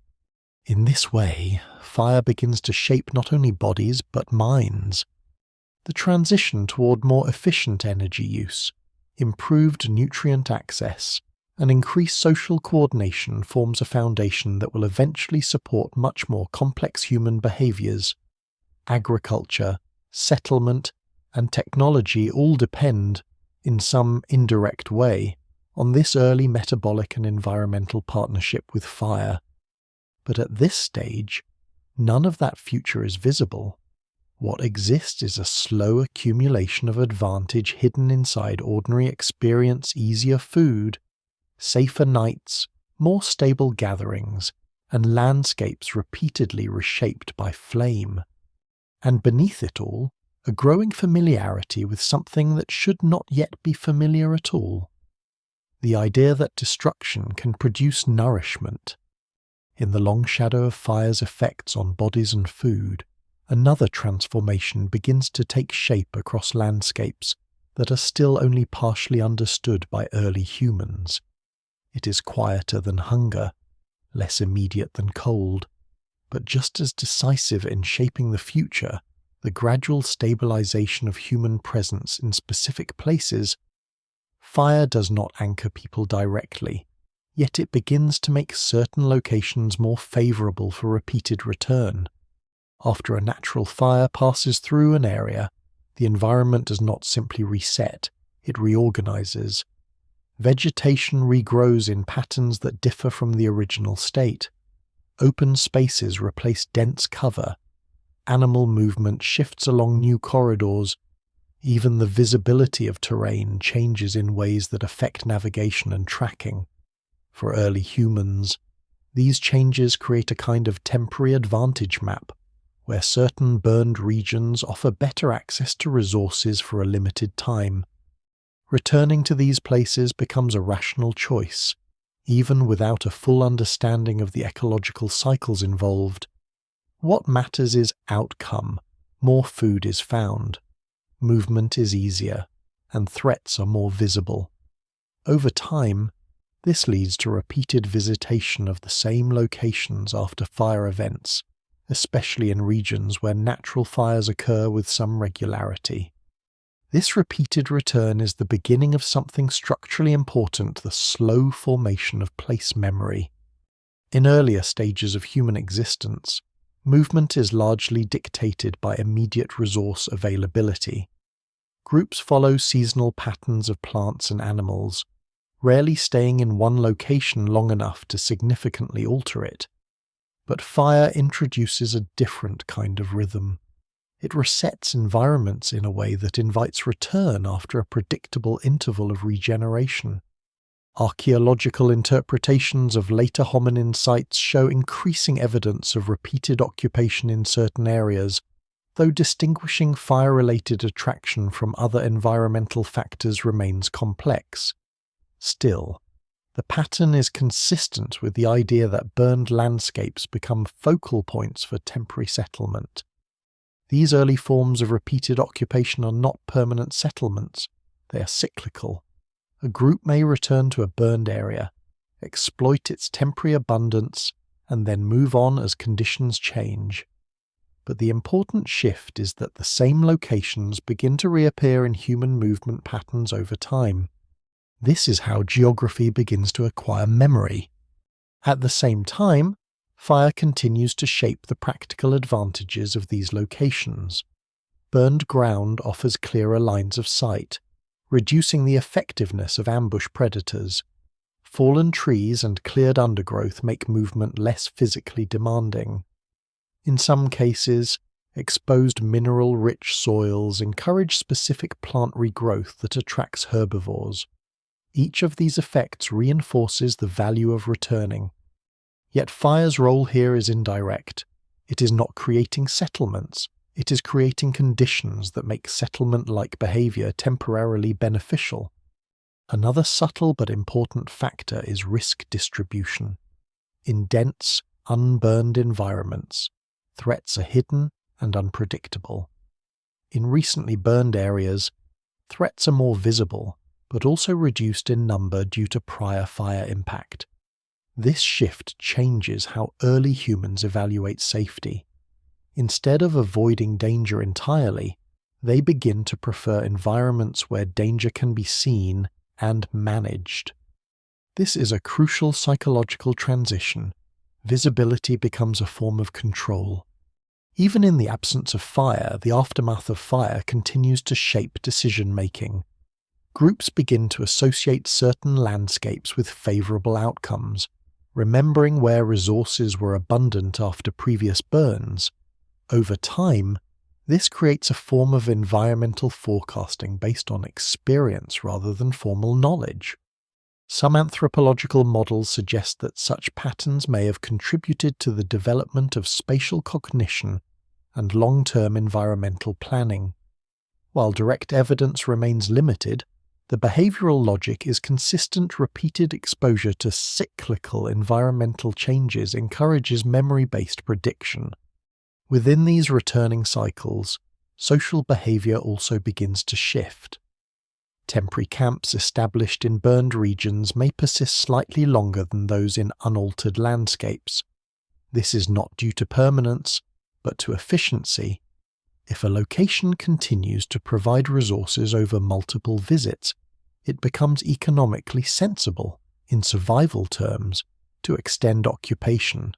In this way, fire begins to shape not only bodies but minds. The transition toward more efficient energy use, improved nutrient access, and increased social coordination forms a foundation that will eventually support much more complex human behaviors. Agriculture, settlement, and technology all depend, in some indirect way, on this early metabolic and environmental partnership with fire. But at this stage, none of that future is visible. What exists is a slow accumulation of advantage hidden inside ordinary experience: easier food, safer nights, more stable gatherings, and landscapes repeatedly reshaped by flame. And beneath it all, a growing familiarity with something that should not yet be familiar at all. The idea that destruction can produce nourishment. In the long shadow of fire's effects on bodies and food, another transformation begins to take shape across landscapes that are still only partially understood by early humans. It is quieter than hunger, less immediate than cold, but just as decisive in shaping the future. The gradual stabilization of human presence in specific places. Fire does not anchor people directly, yet it begins to make certain locations more favorable for repeated return. After a natural fire passes through an area, the environment does not simply reset, it reorganizes. Vegetation regrows in patterns that differ from the original state. Open spaces replace dense cover. Animal movement shifts along new corridors. Even the visibility of terrain changes in ways that affect navigation and tracking. For early humans, these changes create a kind of temporary advantage map, where certain burned regions offer better access to resources for a limited time. Returning to these places becomes a rational choice, even without a full understanding of the ecological cycles involved. What matters is outcome. More food is found. Movement is easier, and threats are more visible. Over time, this leads to repeated visitation of the same locations after fire events, especially in regions where natural fires occur with some regularity. This repeated return is the beginning of something structurally important: the slow formation of place memory. In earlier stages of human existence, movement is largely dictated by immediate resource availability. Groups follow seasonal patterns of plants and animals, rarely staying in one location long enough to significantly alter it. But fire introduces a different kind of rhythm. It resets environments in a way that invites return after a predictable interval of regeneration. Archaeological interpretations of later hominin sites show increasing evidence of repeated occupation in certain areas, though distinguishing fire-related attraction from other environmental factors remains complex. Still, the pattern is consistent with the idea that burned landscapes become focal points for temporary settlement. These early forms of repeated occupation are not permanent settlements, they are cyclical. a group may return to a burned area, exploit its temporary abundance, and then move on as conditions change. But the important shift is that the same locations begin to reappear in human movement patterns over time. This is how geography begins to acquire memory. At the same time, fire continues to shape the practical advantages of these locations. Burned ground offers clearer lines of sight, reducing the effectiveness of ambush predators. Fallen trees and cleared undergrowth make movement less physically demanding. In some cases, exposed mineral-rich soils encourage specific plant regrowth that attracts herbivores. Each of these effects reinforces the value of returning. Yet fire's role here is indirect. It is not creating settlements. It is creating conditions that make settlement-like behavior temporarily beneficial. Another subtle but important factor is risk distribution. In dense, unburned environments, threats are hidden and unpredictable. In recently burned areas, threats are more visible, but also reduced in number due to prior fire impact. This shift changes how early humans evaluate safety. Instead of avoiding danger entirely, they begin to prefer environments where danger can be seen and managed. This is a crucial psychological transition. Visibility becomes a form of control. Even in the absence of fire, the aftermath of fire continues to shape decision-making. Groups begin to associate certain landscapes with favorable outcomes, remembering where resources were abundant after previous burns. Over time, this creates a form of environmental forecasting based on experience rather than formal knowledge. Some anthropological models suggest that such patterns may have contributed to the development of spatial cognition and long-term environmental planning. While direct evidence remains limited, the behavioral logic is consistent. Repeated exposure to cyclical environmental changes encourages memory-based prediction. Within these returning cycles, social behavior also begins to shift. Temporary camps established in burned regions may persist slightly longer than those in unaltered landscapes. This is not due to permanence, but to efficiency. If a location continues to provide resources over multiple visits, it becomes economically sensible, in survival terms, to extend occupation.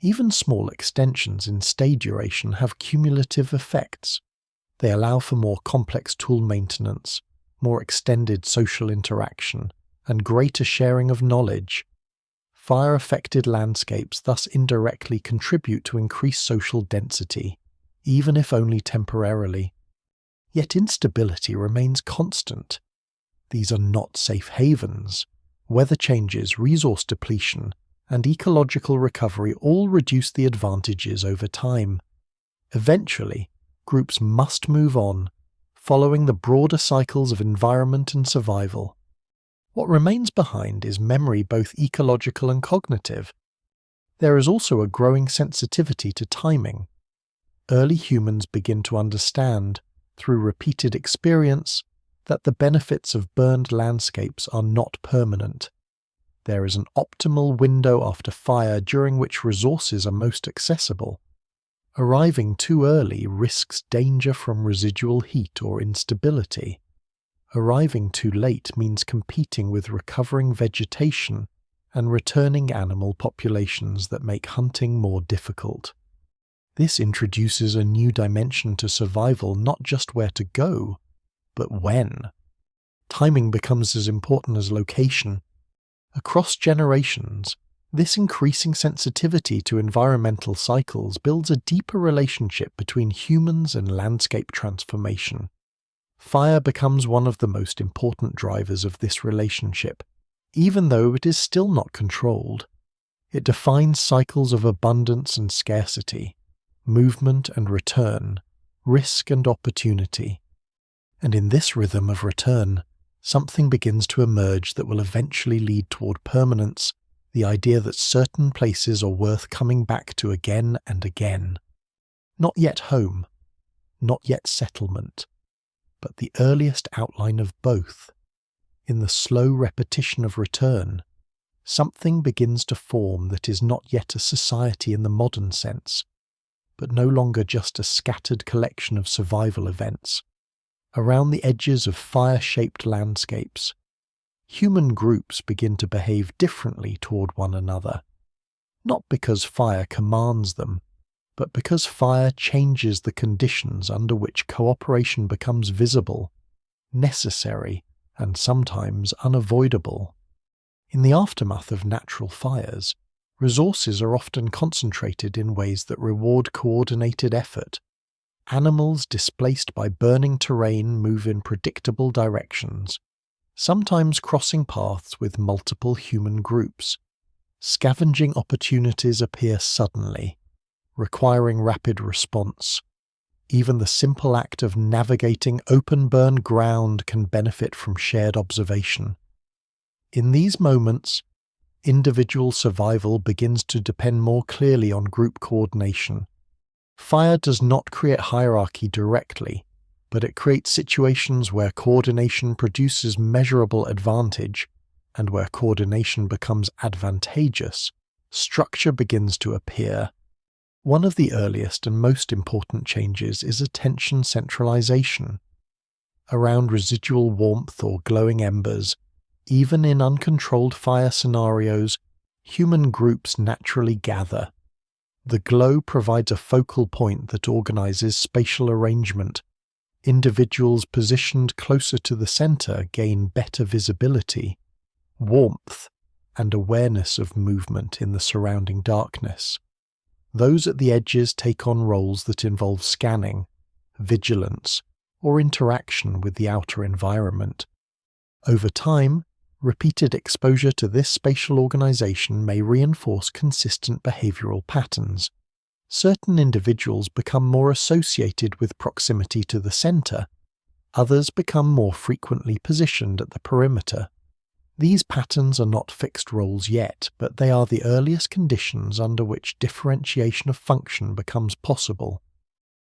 Even small extensions in stay duration have cumulative effects. They allow for more complex tool maintenance, more extended social interaction, and greater sharing of knowledge. Fire-affected landscapes thus indirectly contribute to increased social density, even if only temporarily. Yet instability remains constant. These are not safe havens. Weather changes, resource depletion, and ecological recovery all reduce the advantages over time. Eventually, groups must move on, following the broader cycles of environment and survival. What remains behind is memory, both ecological and cognitive. There is also a growing sensitivity to timing. Early humans begin to understand, through repeated experience, that the benefits of burned landscapes are not permanent. There is an optimal window after fire during which resources are most accessible. Arriving too early risks danger from residual heat or instability. Arriving too late means competing with recovering vegetation and returning animal populations that make hunting more difficult. This introduces a new dimension to survival, not just where to go, but when. Timing becomes as important as location. Across generations, this increasing sensitivity to environmental cycles builds a deeper relationship between humans and landscape transformation. Fire becomes one of the most important drivers of this relationship, even though it is still not controlled. It defines cycles of abundance and scarcity, movement and return, risk and opportunity. And in this rhythm of return, something begins to emerge that will eventually lead toward permanence, the idea that certain places are worth coming back to again and again. Not yet home, not yet settlement, but the earliest outline of both. in the slow repetition of return, something begins to form that is not yet a society in the modern sense, but no longer just a scattered collection of survival events. Around the edges of fire-shaped landscapes, human groups begin to behave differently toward one another, not because fire commands them, but because fire changes the conditions under which cooperation becomes visible, necessary, and sometimes unavoidable. In the aftermath of natural fires, resources are often concentrated in ways that reward coordinated effort. Animals displaced by burning terrain move in predictable directions, sometimes crossing paths with multiple human groups. Scavenging opportunities appear suddenly, requiring rapid response. Even the simple act of navigating open burned ground can benefit from shared observation. In these moments, individual survival begins to depend more clearly on group coordination. Fire does not create hierarchy directly, but it creates situations where coordination produces measurable advantage, and where coordination becomes advantageous, structure begins to appear. One of the earliest and most important changes is attention centralization. Around residual warmth or glowing embers, even in uncontrolled fire scenarios, human groups naturally gather. The glow provides a focal point that organizes spatial arrangement. Individuals positioned closer to the center gain better visibility, warmth, and awareness of movement in the surrounding darkness. Those at the edges take on roles that involve scanning, vigilance, or interaction with the outer environment. Over time, repeated exposure to this spatial organization may reinforce consistent behavioral patterns. Certain individuals become more associated with proximity to the center, others become more frequently positioned at the perimeter. These patterns are not fixed roles yet, but they are the earliest conditions under which differentiation of function becomes possible.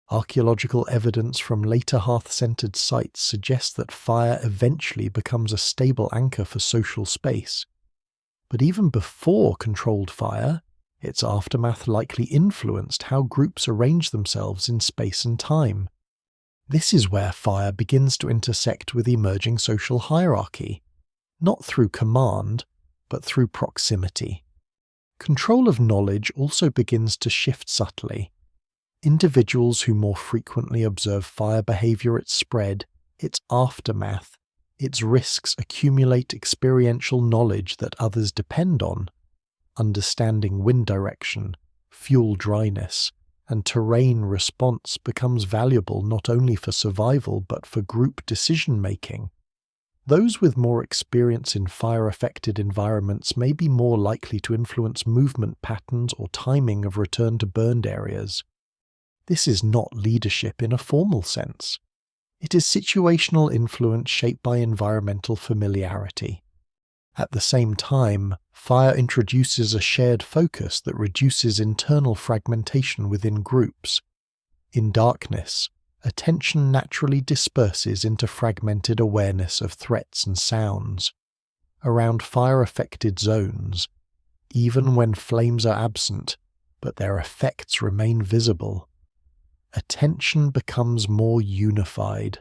Archaeological evidence from later hearth-centered sites suggests that fire eventually becomes a stable anchor for social space. But even before controlled fire, its aftermath likely influenced how groups arrange themselves in space and time. This is where fire begins to intersect with emerging social hierarchy, not through command, but through proximity. Control of knowledge also begins to shift subtly. Individuals who more frequently observe fire behavior at spread, its aftermath, its risks accumulate experiential knowledge that others depend on. Understanding wind direction, fuel dryness, and terrain response becomes valuable not only for survival but for group decision-making. Those with more experience in fire-affected environments may be more likely to influence movement patterns or timing of return to burned areas. This is not leadership in a formal sense. It is situational influence shaped by environmental familiarity. At the same time, fire introduces a shared focus that reduces internal fragmentation within groups. In darkness, attention naturally disperses into fragmented awareness of threats and sounds. Around fire-affected zones, even when flames are absent, but their effects remain visible, attention becomes more unified.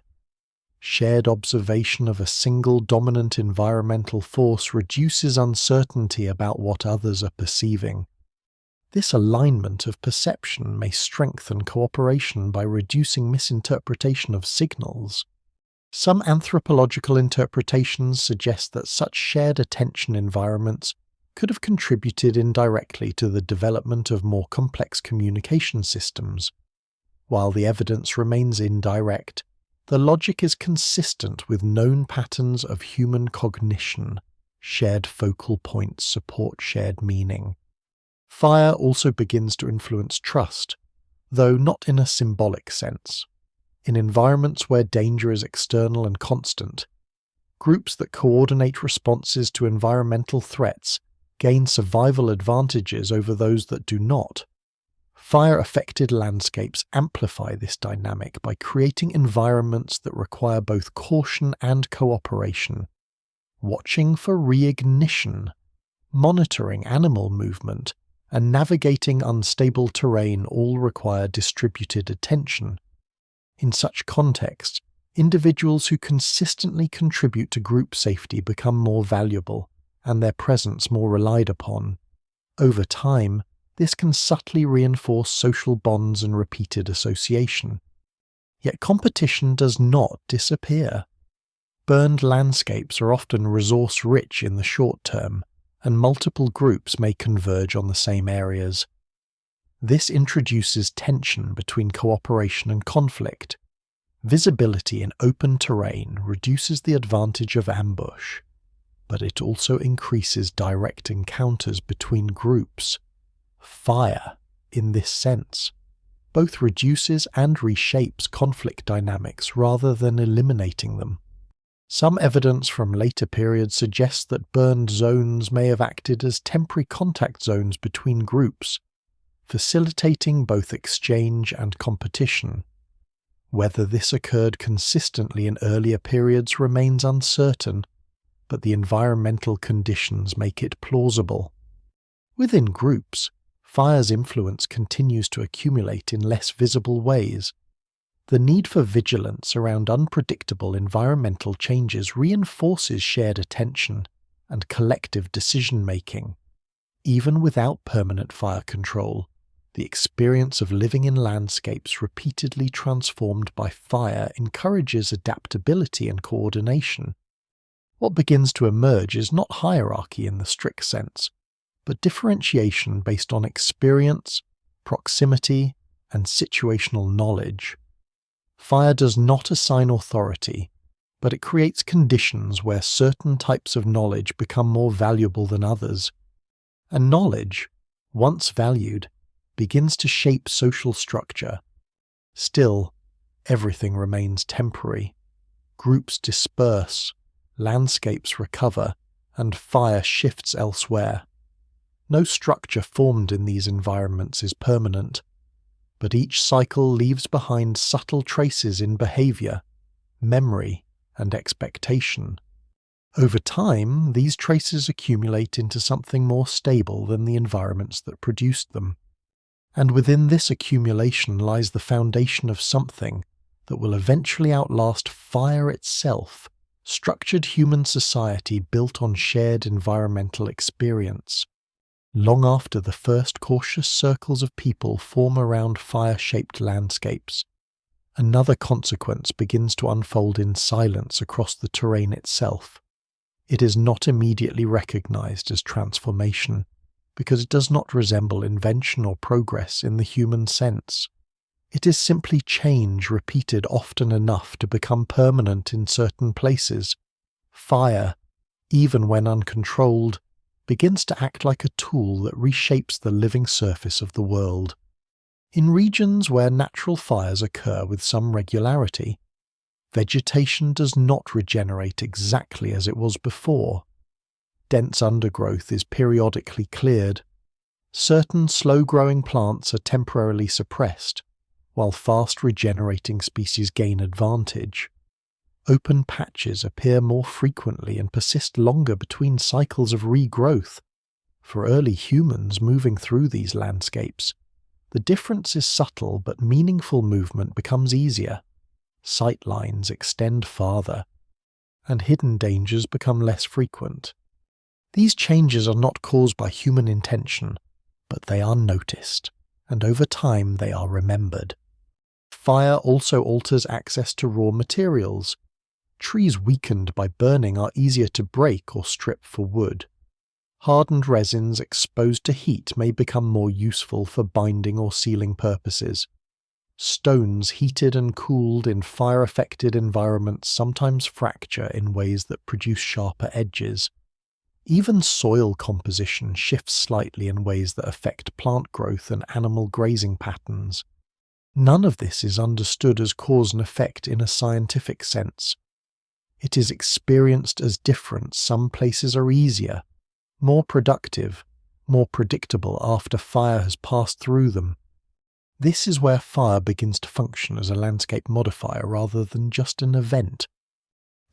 Shared observation of a single dominant environmental force reduces uncertainty about what others are perceiving. This alignment of perception may strengthen cooperation by reducing misinterpretation of signals. Some anthropological interpretations suggest that such shared attention environments could have contributed indirectly to the development of more complex communication systems. While the evidence remains indirect, the logic is consistent with known patterns of human cognition. Shared focal points support shared meaning. Fire also begins to influence trust, though not in a symbolic sense. In environments where danger is external and constant, groups that coordinate responses to environmental threats gain survival advantages over those that do not. Fire-affected landscapes amplify this dynamic by creating environments that require both caution and cooperation. watching for reignition, monitoring animal movement, and navigating unstable terrain all require distributed attention. In such contexts, individuals who consistently contribute to group safety become more valuable, and their presence more relied upon. Over time, this can subtly reinforce social bonds and repeated association. Yet competition does not disappear. Burned landscapes are often resource-rich in the short term, and multiple groups may converge on the same areas. This introduces tension between cooperation and conflict. Visibility in open terrain reduces the advantage of ambush, but it also increases direct encounters between groups. Fire, in this sense, both reduces and reshapes conflict dynamics rather than eliminating them. Some evidence from later periods suggests that burned zones may have acted as temporary contact zones between groups, facilitating both exchange and competition. Whether this occurred consistently in earlier periods remains uncertain, but the environmental conditions make it plausible. Within groups, fire's influence continues to accumulate in less visible ways. The need for vigilance around unpredictable environmental changes reinforces shared attention and collective decision-making. Even without permanent fire control, the experience of living in landscapes repeatedly transformed by fire encourages adaptability and coordination. What begins to emerge is not hierarchy in the strict sense, but differentiation based on experience, proximity, and situational knowledge. Fire does not assign authority, but it creates conditions where certain types of knowledge become more valuable than others. And knowledge, once valued, begins to shape social structure. Still, everything remains temporary. Groups disperse, landscapes recover, and fire shifts elsewhere. No structure formed in these environments is permanent, but each cycle leaves behind subtle traces in behavior, memory, and expectation. Over time, these traces accumulate into something more stable than the environments that produced them. And within this accumulation lies the foundation of something that will eventually outlast fire itself, structured human society built on shared environmental experience. Long after the first cautious circles of people form around fire-shaped landscapes, another consequence begins to unfold in silence across the terrain itself. It is not immediately recognized as transformation, because it does not resemble invention or progress in the human sense. It is simply change repeated often enough to become permanent in certain places. Fire, even when uncontrolled, begins to act like a tool that reshapes the living surface of the world. In regions where natural fires occur with some regularity, vegetation does not regenerate exactly as it was before. Dense undergrowth is periodically cleared. Certain slow-growing plants are temporarily suppressed, while fast-regenerating species gain advantage. Open patches appear more frequently and persist longer between cycles of regrowth. For early humans moving through these landscapes, the difference is subtle, but meaningful movement becomes easier. Sight lines extend farther, and hidden dangers become less frequent. These changes are not caused by human intention, but they are noticed, and over time they are remembered. Fire also alters access to raw materials. Trees weakened by burning are easier to break or strip for wood. Hardened resins exposed to heat may become more useful for binding or sealing purposes. Stones heated and cooled in fire-affected environments sometimes fracture in ways that produce sharper edges. Even soil composition shifts slightly in ways that affect plant growth and animal grazing patterns. None of this is understood as cause and effect in a scientific sense. It is experienced as different. Some places are easier, more productive, more predictable after fire has passed through them. This is where fire begins to function as a landscape modifier rather than just an event.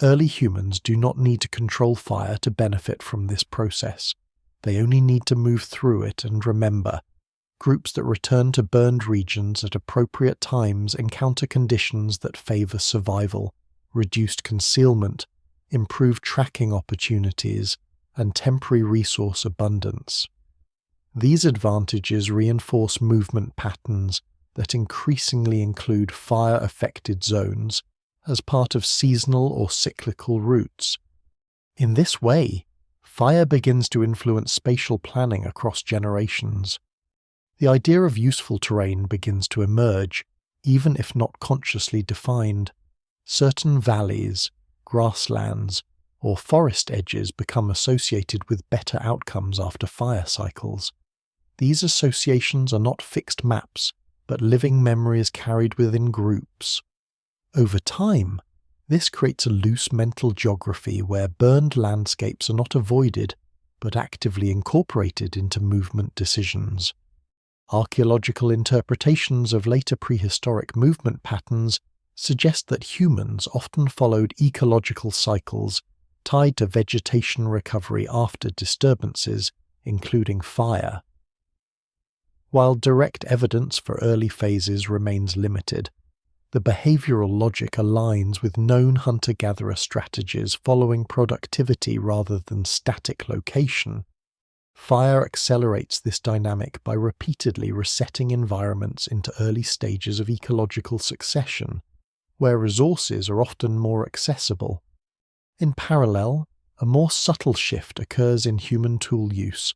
Early humans do not need to control fire to benefit from this process. They only need to move through it and remember. Groups that return to burned regions at appropriate times encounter conditions that favor survival, reduced concealment, improved tracking opportunities, and temporary resource abundance. These advantages reinforce movement patterns that increasingly include fire-affected zones as part of seasonal or cyclical routes. In this way, fire begins to influence spatial planning across generations. The idea of useful terrain begins to emerge, even if not consciously defined. Certain valleys, grasslands, or forest edges become associated with better outcomes after fire cycles. These associations are not fixed maps, but living memories carried within groups. Over time, this creates a loose mental geography where burned landscapes are not avoided, but actively incorporated into movement decisions. Archaeological interpretations of later prehistoric movement patterns suggest that humans often followed ecological cycles tied to vegetation recovery after disturbances, including fire. While direct evidence for early phases remains limited, the behavioral logic aligns with known hunter-gatherer strategies following productivity rather than static location. Fire accelerates this dynamic by repeatedly resetting environments into early stages of ecological succession, where resources are often more accessible. In parallel, a more subtle shift occurs in human tool use.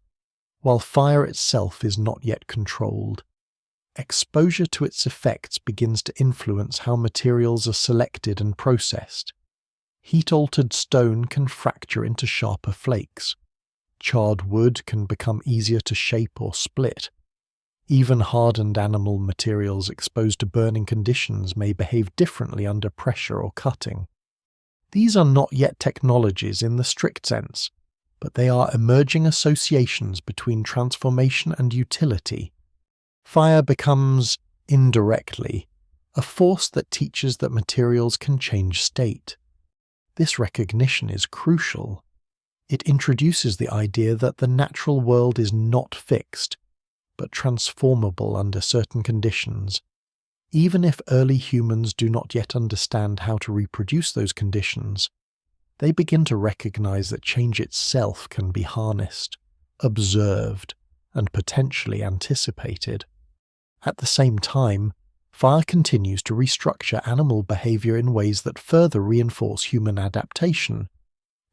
While fire itself is not yet controlled, exposure to its effects begins to influence how materials are selected and processed. Heat-altered stone can fracture into sharper flakes. Charred wood can become easier to shape or split. Even hardened animal materials exposed to burning conditions may behave differently under pressure or cutting. These are not yet technologies in the strict sense, but they are emerging associations between transformation and utility. Fire becomes, indirectly, a force that teaches that materials can change state. This recognition is crucial. It introduces the idea that the natural world is not fixed, but transformable under certain conditions. Even if early humans do not yet understand how to reproduce those conditions, they begin to recognize that change itself can be harnessed, observed, and potentially anticipated. At the same time, fire continues to restructure animal behavior in ways that further reinforce human adaptation.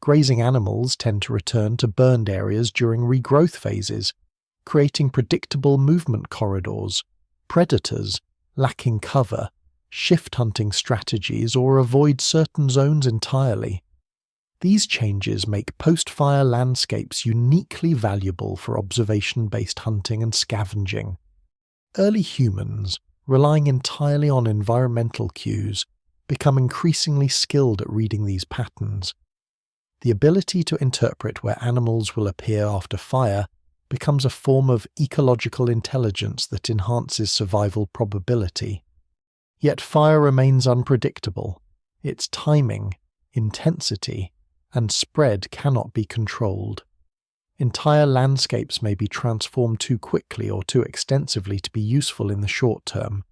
Grazing animals tend to return to burned areas during regrowth phases, creating predictable movement corridors. Predators, lacking cover, shift hunting strategies or avoid certain zones entirely. These changes make post-fire landscapes uniquely valuable for observation-based hunting and scavenging. Early humans, relying entirely on environmental cues, become increasingly skilled at reading these patterns. The ability to interpret where animals will appear after fire becomes a form of ecological intelligence that enhances survival probability. Yet fire remains unpredictable. Its timing, intensity, and spread cannot be controlled. Entire landscapes may be transformed too quickly or too extensively to be useful in the short term.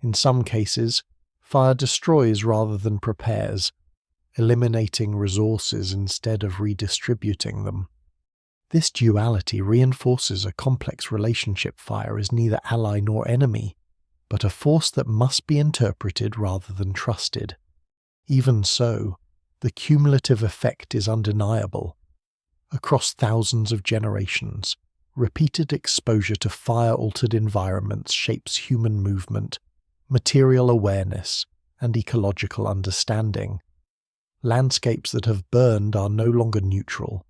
In some cases, fire destroys rather than prepares, eliminating resources instead of redistributing them. This duality reinforces a complex relationship. Fire is neither ally nor enemy, but a force that must be interpreted rather than trusted. Even so, the cumulative effect is undeniable. Across thousands of generations, repeated exposure to fire-altered environments shapes human movement, material awareness, and ecological understanding. Landscapes that have burned are no longer neutral.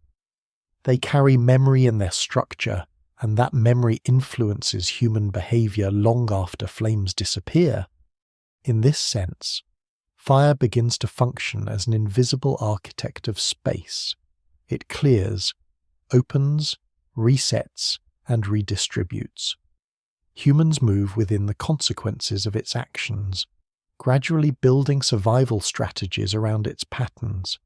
They carry memory in their structure, and that memory influences human behavior long after flames disappear. In this sense, fire begins to function as an invisible architect of space. It clears, opens, resets, and redistributes. Humans move within the consequences of its actions. gradually building survival strategies around its patterns.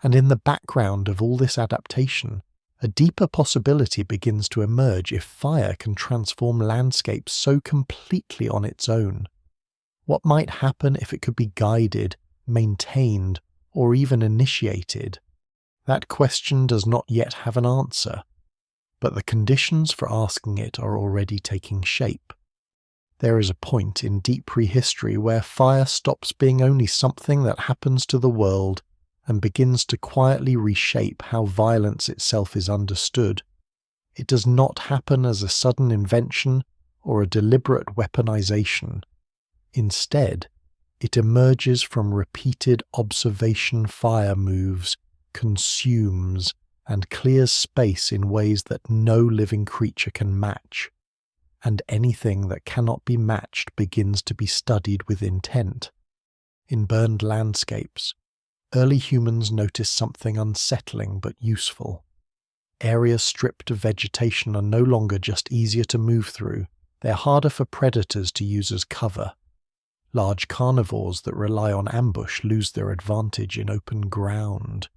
And in the background of all this adaptation, a deeper possibility begins to emerge if fire can transform landscapes so completely on its own. What might happen if it could be guided, maintained, or even initiated? That question does not yet have an answer, but the conditions for asking it are already taking shape. There is a point in deep prehistory where fire stops being only something that happens to the world and begins to quietly reshape how violence itself is understood. It does not happen as a sudden invention or a deliberate weaponization. Instead, it emerges from repeated observation. Fire moves, consumes, and clears space in ways that no living creature can match. And anything that cannot be matched begins to be studied with intent. In burned landscapes, early humans noticed something unsettling but useful. Areas stripped of vegetation are no longer just easier to move through, they're harder for predators to use as cover. Large carnivores that rely on ambush lose their advantage in open ground.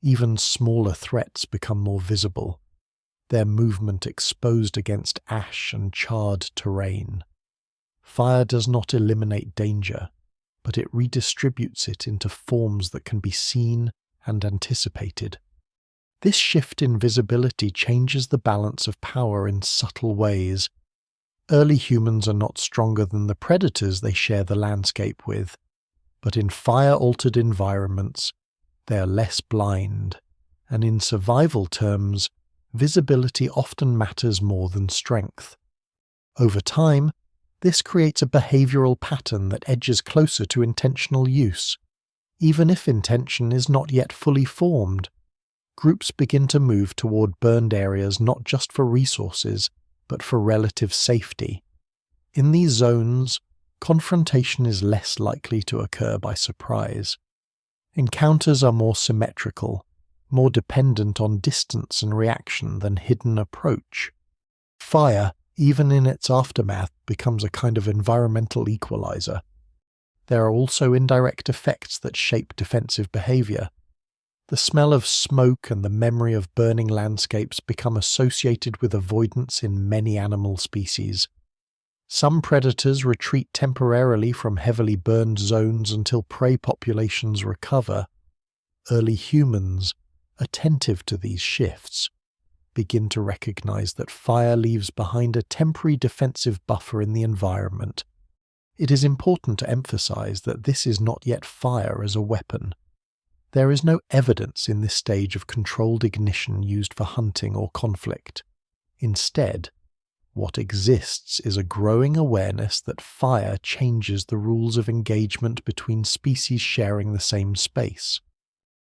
Even smaller threats become more visible, their movement exposed against ash and charred terrain. Fire does not eliminate danger, but it redistributes it into forms that can be seen and anticipated. This shift in visibility changes the balance of power in subtle ways. Early humans are not stronger than the predators they share the landscape with, but in fire-altered environments, they are less blind, and in survival terms, visibility often matters more than strength. Over time, this creates a behavioral pattern that edges closer to intentional use. Even if intention is not yet fully formed, groups begin to move toward burned areas not just for resources, but for relative safety. In these zones, confrontation is less likely to occur by surprise. Encounters are more symmetrical, more dependent on distance and reaction than hidden approach. Fire, even in its aftermath, becomes a kind of environmental equalizer. There are also indirect effects that shape defensive behavior. The smell of smoke and the memory of burning landscapes become associated with avoidance in many animal species. Some predators retreat temporarily from heavily burned zones until prey populations recover. Early humans, attentive to these shifts, begin to recognize that fire leaves behind a temporary defensive buffer in the environment. It is important to emphasize that this is not yet fire as a weapon. There is no evidence in this stage of controlled ignition used for hunting or conflict. Instead, what exists is a growing awareness that fire changes the rules of engagement between species sharing the same space.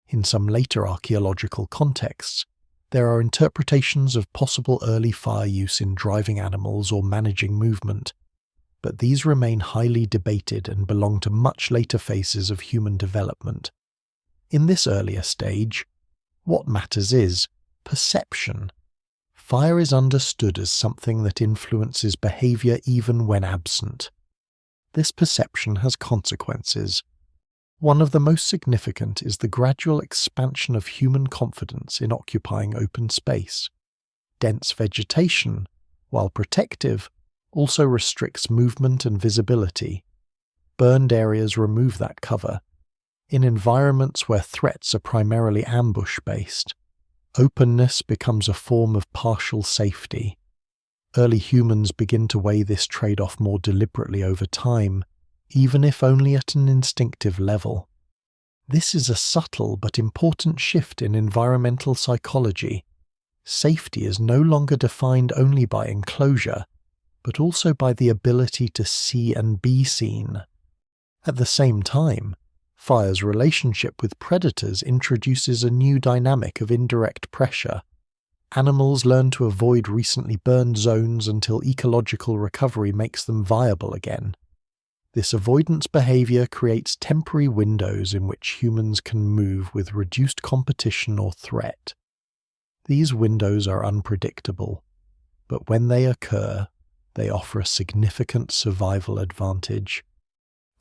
In some later archaeological contexts, there are interpretations of possible early fire use in driving animals or managing movement, but these remain highly debated and belong to much later phases of human development. In this earlier stage, what matters is perception. Fire is understood as something that influences behavior even when absent. This perception has consequences. One of the most significant is the gradual expansion of human confidence in occupying open space. Dense vegetation, while protective, also restricts movement and visibility. Burned areas remove that cover. In environments where threats are primarily ambush-based, openness becomes a form of partial safety. Early humans begin to weigh this trade-off more deliberately over time, even if only at an instinctive level. This is a subtle but important shift in environmental psychology. Safety is no longer defined only by enclosure, but also by the ability to see and be seen. At the same time, fire's relationship with predators introduces a new dynamic of indirect pressure. Animals learn to avoid recently burned zones until ecological recovery makes them viable again. This avoidance behavior creates temporary windows in which humans can move with reduced competition or threat. These windows are unpredictable, but when they occur, they offer a significant survival advantage.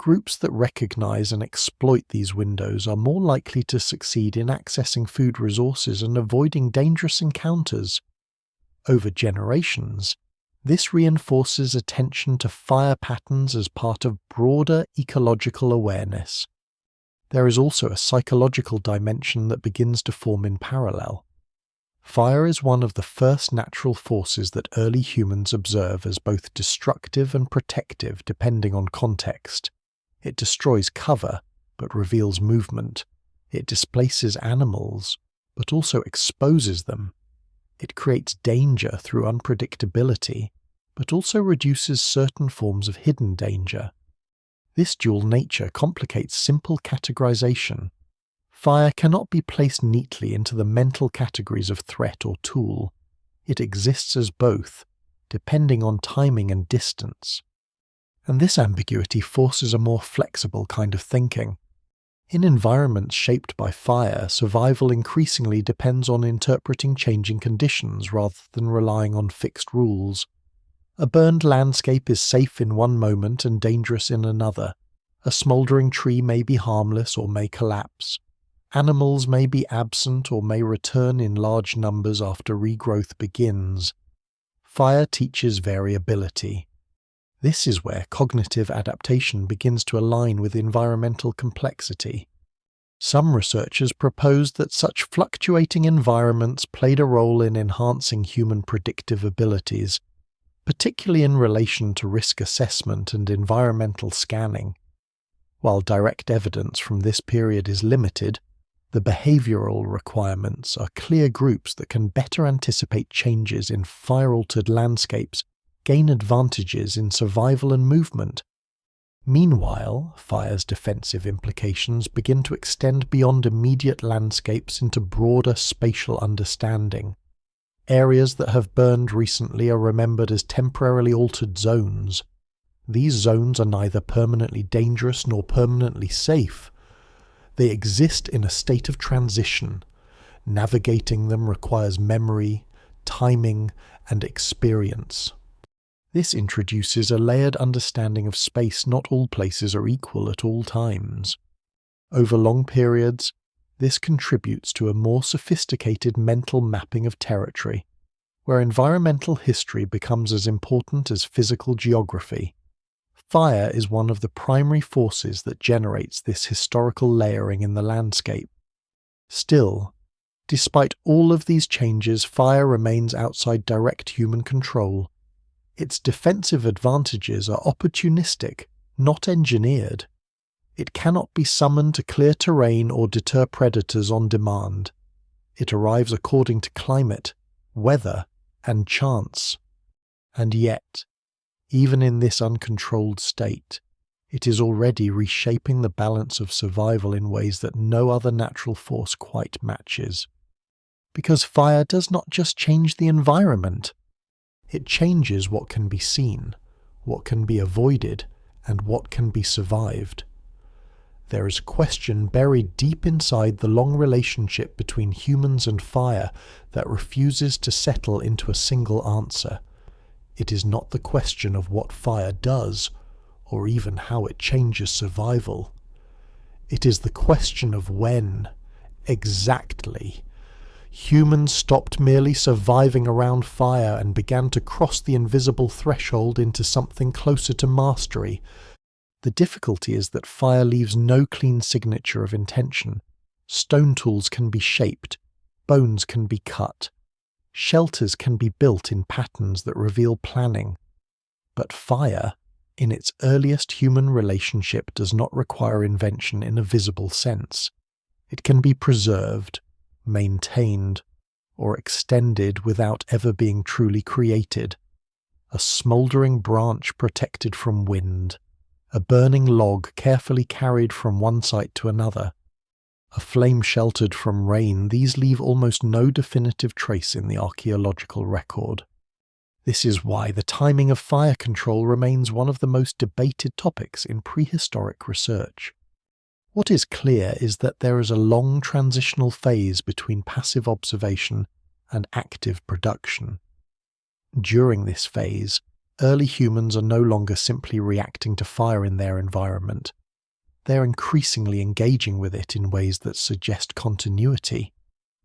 Groups that recognize and exploit these windows are more likely to succeed in accessing food resources and avoiding dangerous encounters. Over generations, this reinforces attention to fire patterns as part of broader ecological awareness. There is also a psychological dimension that begins to form in parallel. Fire is one of the first natural forces that early humans observe as both destructive and protective depending on context. It destroys cover, but reveals movement. It displaces animals, but also exposes them. It creates danger through unpredictability, but also reduces certain forms of hidden danger. This dual nature complicates simple categorization. Fire cannot be placed neatly into the mental categories of threat or tool. It exists as both, depending on timing and distance. And this ambiguity forces a more flexible kind of thinking. In environments shaped by fire, survival increasingly depends on interpreting changing conditions rather than relying on fixed rules. A burned landscape is safe in one moment and dangerous in another. A smouldering tree may be harmless or may collapse. Animals may be absent or may return in large numbers after regrowth begins. Fire teaches variability. This is where cognitive adaptation begins to align with environmental complexity. Some researchers proposed that such fluctuating environments played a role in enhancing human predictive abilities, particularly in relation to risk assessment and environmental scanning. While direct evidence from this period is limited, the behavioral requirements are clear groups that can better anticipate changes in fire-altered landscapes, gain advantages in survival and movement. Meanwhile, fire's defensive implications begin to extend beyond immediate landscapes into broader spatial understanding. Areas that have burned recently are remembered as temporarily altered zones. These zones are neither permanently dangerous nor permanently safe. They exist in a state of transition. Navigating them requires memory, timing, and experience. This introduces a layered understanding of space. Not all places are equal at all times. Over long periods, this contributes to a more sophisticated mental mapping of territory, where environmental history becomes as important as physical geography. Fire is one of the primary forces that generates this historical layering in the landscape. Still, despite all of these changes, fire remains outside direct human control. Its defensive advantages are opportunistic, not engineered. It cannot be summoned to clear terrain or deter predators on demand. It arrives according to climate, weather, and chance. And yet, even in this uncontrolled state, it is already reshaping the balance of survival in ways that no other natural force quite matches. Because fire does not just change the environment, it changes what can be seen, what can be avoided, and what can be survived. There is a question buried deep inside the long relationship between humans and fire that refuses to settle into a single answer. It is not the question of what fire does, or even how it changes survival. It is the question of when, exactly, humans stopped merely surviving around fire and began to cross the invisible threshold into something closer to mastery. The difficulty is that fire leaves no clean signature of intention. Stone tools can be shaped, bones can be cut, shelters can be built in patterns that reveal planning. But fire, in its earliest human relationship, does not require invention in a visible sense. It can be preserved, maintained, or extended without ever being truly created. A smouldering branch protected from wind, a burning log carefully carried from one site to another, a flame sheltered from rain, these leave almost no definitive trace in the archaeological record. This is why the timing of fire control remains one of the most debated topics in prehistoric research. What is clear is that there is a long transitional phase between passive observation and active production. During this phase, early humans are no longer simply reacting to fire in their environment. They're increasingly engaging with it in ways that suggest continuity.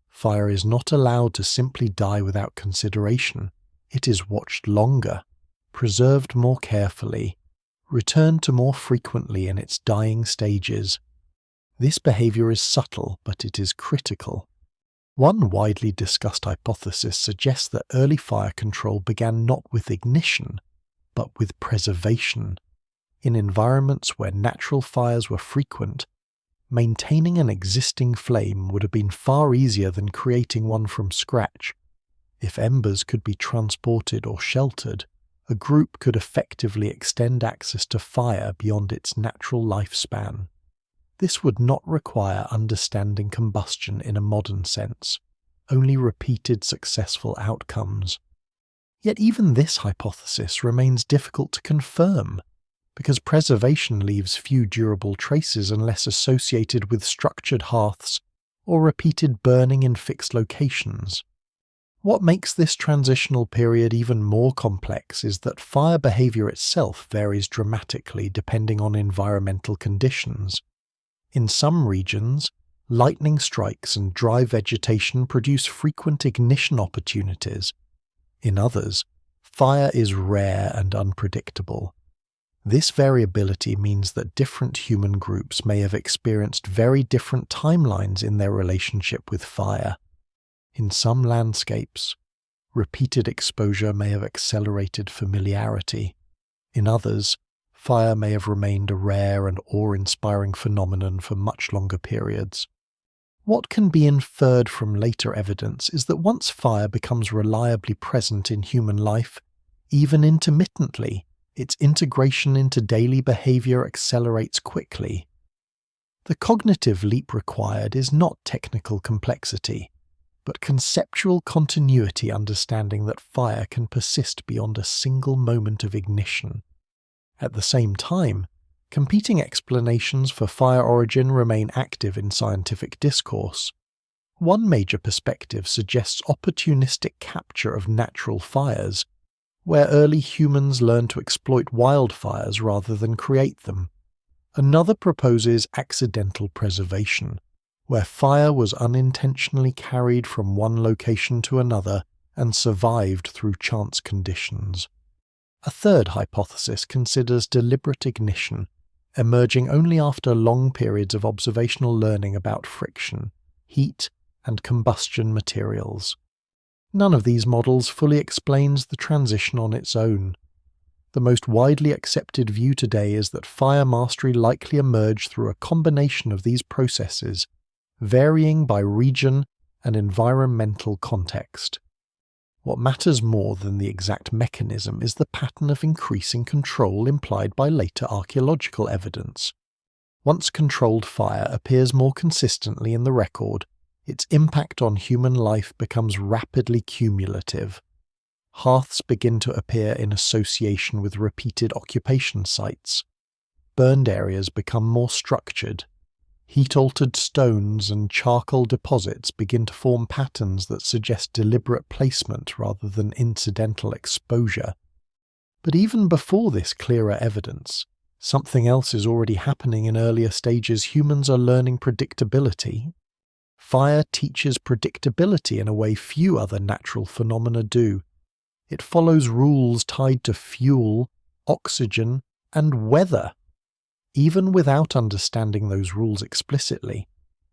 Fire is not allowed to simply die without consideration. It is watched longer, preserved more carefully, returned to more frequently in its dying stages. This behavior is subtle, but it is critical. One widely discussed hypothesis suggests that early fire control began not with ignition, but with preservation. In environments where natural fires were frequent, maintaining an existing flame would have been far easier than creating one from scratch. If embers could be transported or sheltered, a group could effectively extend access to fire beyond its natural lifespan. This would not require understanding combustion in a modern sense, only repeated successful outcomes. Yet even this hypothesis remains difficult to confirm, because preservation leaves few durable traces unless associated with structured hearths or repeated burning in fixed locations. What makes this transitional period even more complex is that fire behavior itself varies dramatically depending on environmental conditions. In some regions, lightning strikes and dry vegetation produce frequent ignition opportunities. In others, fire is rare and unpredictable. This variability means that different human groups may have experienced very different timelines in their relationship with fire. In some landscapes, repeated exposure may have accelerated familiarity. In others, fire may have remained a rare and awe-inspiring phenomenon for much longer periods. What can be inferred from later evidence is that once fire becomes reliably present in human life, even intermittently, its integration into daily behavior accelerates quickly. The cognitive leap required is not technical complexity, but conceptual continuity, understanding that fire can persist beyond a single moment of ignition. At the same time, competing explanations for fire origin remain active in scientific discourse. One major perspective suggests opportunistic capture of natural fires, where early humans learned to exploit wildfires rather than create them. Another proposes accidental preservation, where fire was unintentionally carried from one location to another and survived through chance conditions. A third hypothesis considers deliberate ignition, emerging only after long periods of observational learning about friction, heat, and combustion materials. None of these models fully explains the transition on its own. The most widely accepted view today is that fire mastery likely emerged through a combination of these processes, varying by region and environmental context. What matters more than the exact mechanism is the pattern of increasing control implied by later archaeological evidence. Once controlled fire appears more consistently in the record, its impact on human life becomes rapidly cumulative. Hearths begin to appear in association with repeated occupation sites. Burned areas become more structured. Heat-altered stones and charcoal deposits begin to form patterns that suggest deliberate placement rather than incidental exposure. But even before this clearer evidence, something else is already happening in earlier stages. Humans are learning predictability. Fire teaches predictability in a way few other natural phenomena do. It follows rules tied to fuel, oxygen, and weather. Even without understanding those rules explicitly,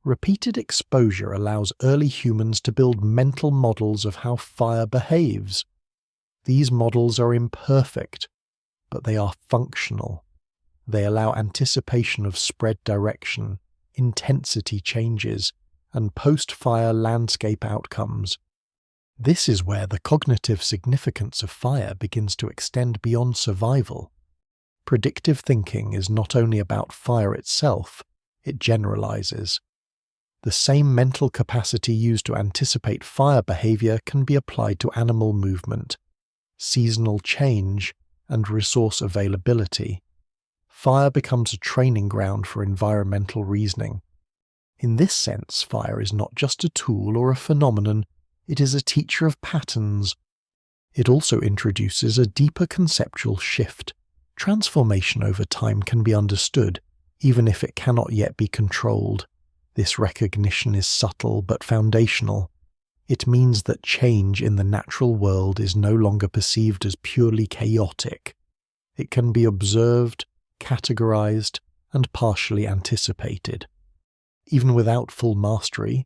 repeated exposure allows early humans to build mental models of how fire behaves. These models are imperfect, but they are functional. They allow anticipation of spread direction, intensity changes, and post-fire landscape outcomes. This is where the cognitive significance of fire begins to extend beyond survival. Predictive thinking is not only about fire itself, it generalizes. The same mental capacity used to anticipate fire behavior can be applied to animal movement, seasonal change, and resource availability. Fire becomes a training ground for environmental reasoning. In this sense, fire is not just a tool or a phenomenon, it is a teacher of patterns. It also introduces a deeper conceptual shift. Transformation over time can be understood, even if it cannot yet be controlled. This recognition is subtle but foundational. It means that change in the natural world is no longer perceived as purely chaotic. It can be observed, categorized, and partially anticipated. Even without full mastery,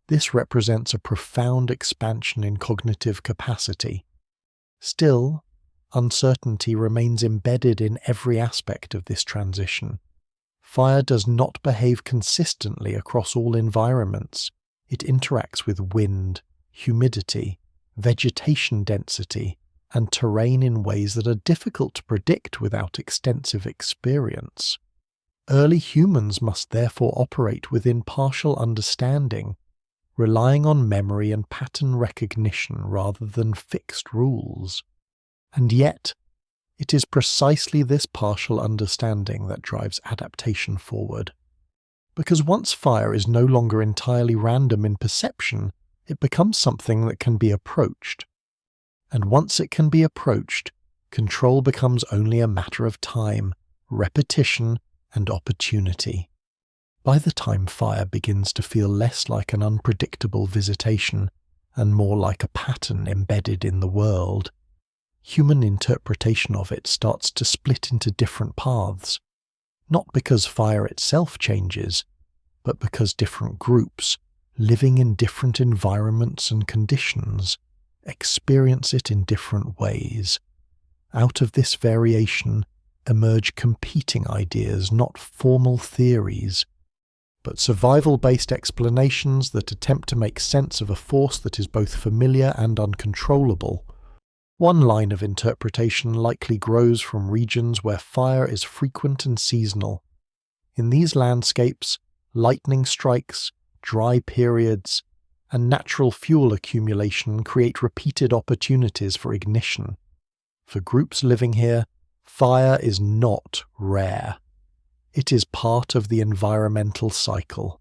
this represents a profound expansion in cognitive capacity. Still, uncertainty remains embedded in every aspect of this transition. Fire does not behave consistently across all environments. It interacts with wind, humidity, vegetation density, and terrain in ways that are difficult to predict without extensive experience. Early humans must therefore operate within partial understanding, relying on memory and pattern recognition rather than fixed rules. And yet, it is precisely this partial understanding that drives adaptation forward. Because once fire is no longer entirely random in perception, it becomes something that can be approached. And once it can be approached, control becomes only a matter of time, repetition, and opportunity. By the time fire begins to feel less like an unpredictable visitation and more like a pattern embedded in the world, human interpretation of it starts to split into different paths, not because fire itself changes, but because different groups, living in different environments and conditions, experience it in different ways. Out of this variation emerge competing ideas, not formal theories, but survival-based explanations that attempt to make sense of a force that is both familiar and uncontrollable. One line of interpretation likely grows from regions where fire is frequent and seasonal. In these landscapes, lightning strikes, dry periods, and natural fuel accumulation create repeated opportunities for ignition. For groups living here, fire is not rare. It is part of the environmental cycle.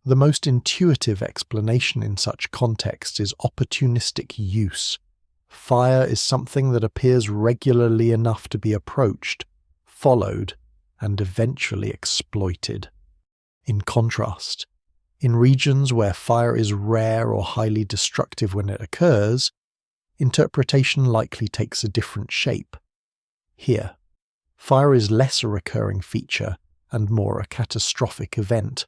The most intuitive explanation in such contexts is opportunistic use. Fire is something that appears regularly enough to be approached, followed, and eventually exploited. In contrast, in regions where fire is rare or highly destructive when it occurs, interpretation likely takes a different shape. Here, fire is less a recurring feature and more a catastrophic event.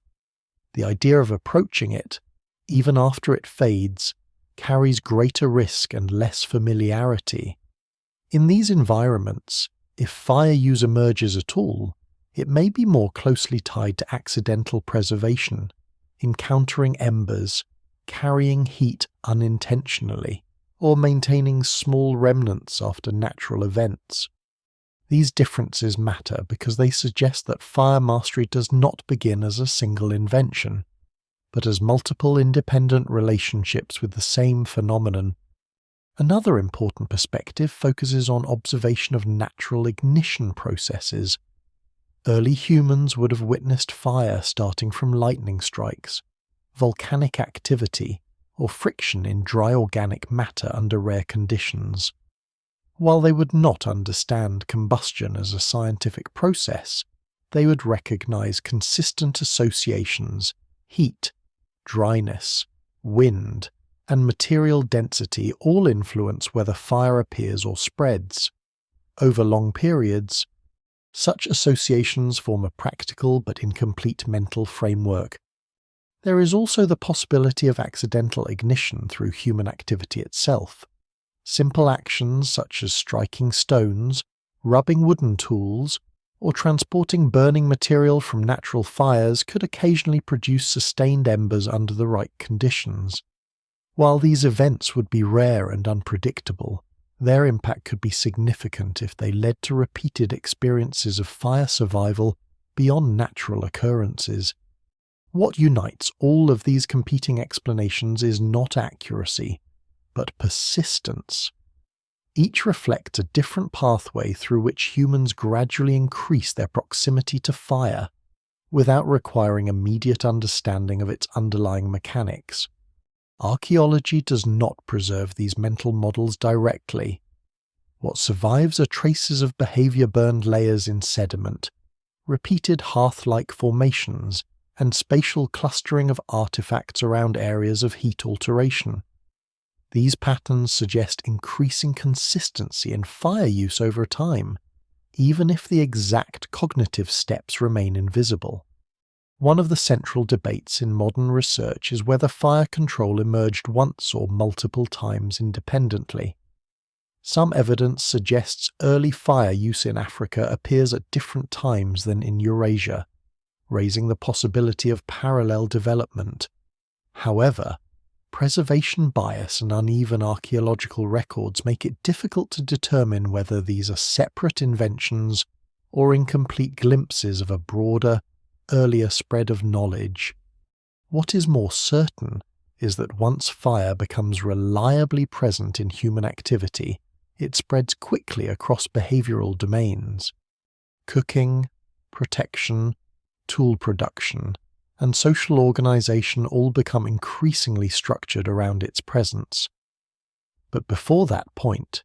The idea of approaching it, even after it fades, carries greater risk and less familiarity. In these environments, if fire use emerges at all, it may be more closely tied to accidental preservation, encountering embers, carrying heat unintentionally, or maintaining small remnants after natural events. These differences matter because they suggest that fire mastery does not begin as a single invention, but as multiple independent relationships with the same phenomenon. Another important perspective focuses on observation of natural ignition processes. Early humans would have witnessed fire starting from lightning strikes, volcanic activity, or friction in dry organic matter under rare conditions. While they would not understand combustion as a scientific process, they would recognize consistent associations, heat, dryness, wind, and material density all influence whether fire appears or spreads. Over long periods, such associations form a practical but incomplete mental framework. There is also the possibility of accidental ignition through human activity itself. Simple actions such as striking stones, rubbing wooden tools, or transporting burning material from natural fires could occasionally produce sustained embers under the right conditions. While these events would be rare and unpredictable, their impact could be significant if they led to repeated experiences of fire survival beyond natural occurrences. What unites all of these competing explanations is not accuracy, but persistence. Each reflects a different pathway through which humans gradually increase their proximity to fire, without requiring immediate understanding of its underlying mechanics. Archaeology does not preserve these mental models directly. What survives are traces of behavior-burned layers in sediment, repeated hearth-like formations, and spatial clustering of artifacts around areas of heat alteration. These patterns suggest increasing consistency in fire use over time, even if the exact cognitive steps remain invisible. One of the central debates in modern research is whether fire control emerged once or multiple times independently. Some evidence suggests early fire use in Africa appears at different times than in Eurasia, raising the possibility of parallel development. However, preservation bias and uneven archaeological records make it difficult to determine whether these are separate inventions or incomplete glimpses of a broader, earlier spread of knowledge. What is more certain is that once fire becomes reliably present in human activity, it spreads quickly across behavioral domains. Cooking, protection, tool production, and social organization all become increasingly structured around its presence. But before that point,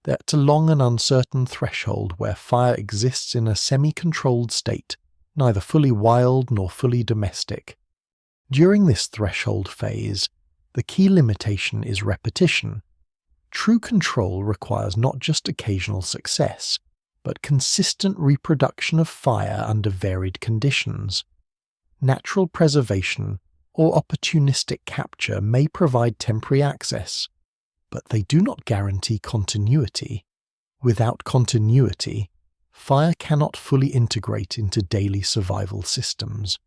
there's a long and uncertain threshold where fire exists in a semi-controlled state, neither fully wild nor fully domestic. During this threshold phase, the key limitation is repetition. True control requires not just occasional success, but consistent reproduction of fire under varied conditions. Natural preservation or opportunistic capture may provide temporary access, but they do not guarantee continuity. Without continuity, fire cannot fully integrate into daily survival systems.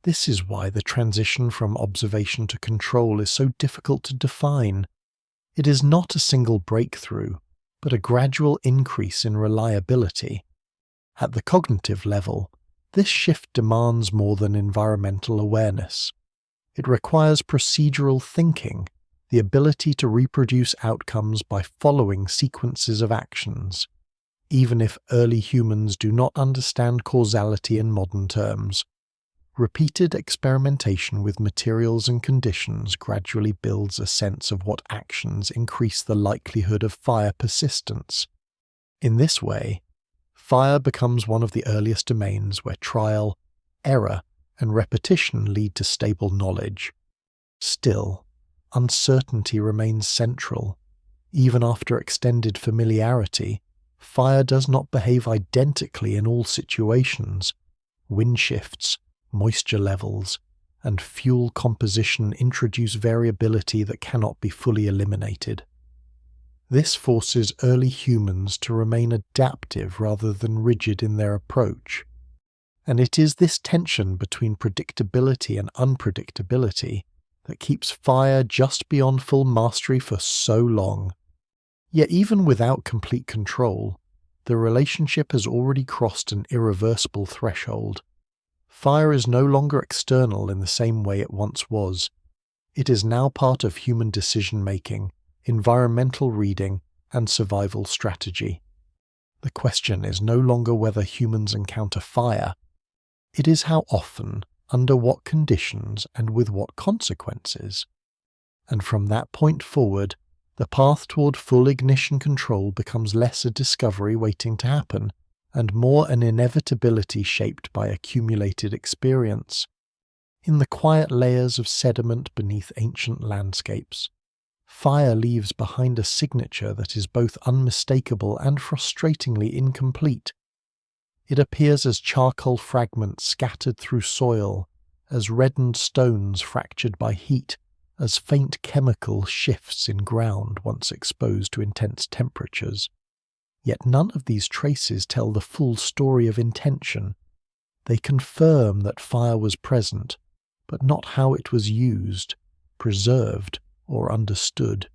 This is why the transition from observation to control is so difficult to define. It is not a single breakthrough, but a gradual increase in reliability. At the cognitive level, this shift demands more than environmental awareness. It requires procedural thinking, the ability to reproduce outcomes by following sequences of actions. Even if early humans do not understand causality in modern terms, repeated experimentation with materials and conditions gradually builds a sense of what actions increase the likelihood of fire persistence. In this way, fire becomes one of the earliest domains where trial, error, and repetition lead to stable knowledge. Still, uncertainty remains central. Even after extended familiarity, fire does not behave identically in all situations. Wind shifts, moisture levels, and fuel composition introduce variability that cannot be fully eliminated. This forces early humans to remain adaptive rather than rigid in their approach. And it is this tension between predictability and unpredictability that keeps fire just beyond full mastery for so long. Yet even without complete control, the relationship has already crossed an irreversible threshold. Fire is no longer external in the same way it once was. It is now part of human decision-making, environmental reading, and survival strategy. The question is no longer whether humans encounter fire. It is how often, under what conditions, and with what consequences. And from that point forward, the path toward full ignition control becomes less a discovery waiting to happen, and more an inevitability shaped by accumulated experience. In the quiet layers of sediment beneath ancient landscapes, fire leaves behind a signature that is both unmistakable and frustratingly incomplete. It appears as charcoal fragments scattered through soil, as reddened stones fractured by heat, as faint chemical shifts in ground once exposed to intense temperatures. Yet none of these traces tell the full story of intention. They confirm that fire was present, but not how it was used, preserved, or understood.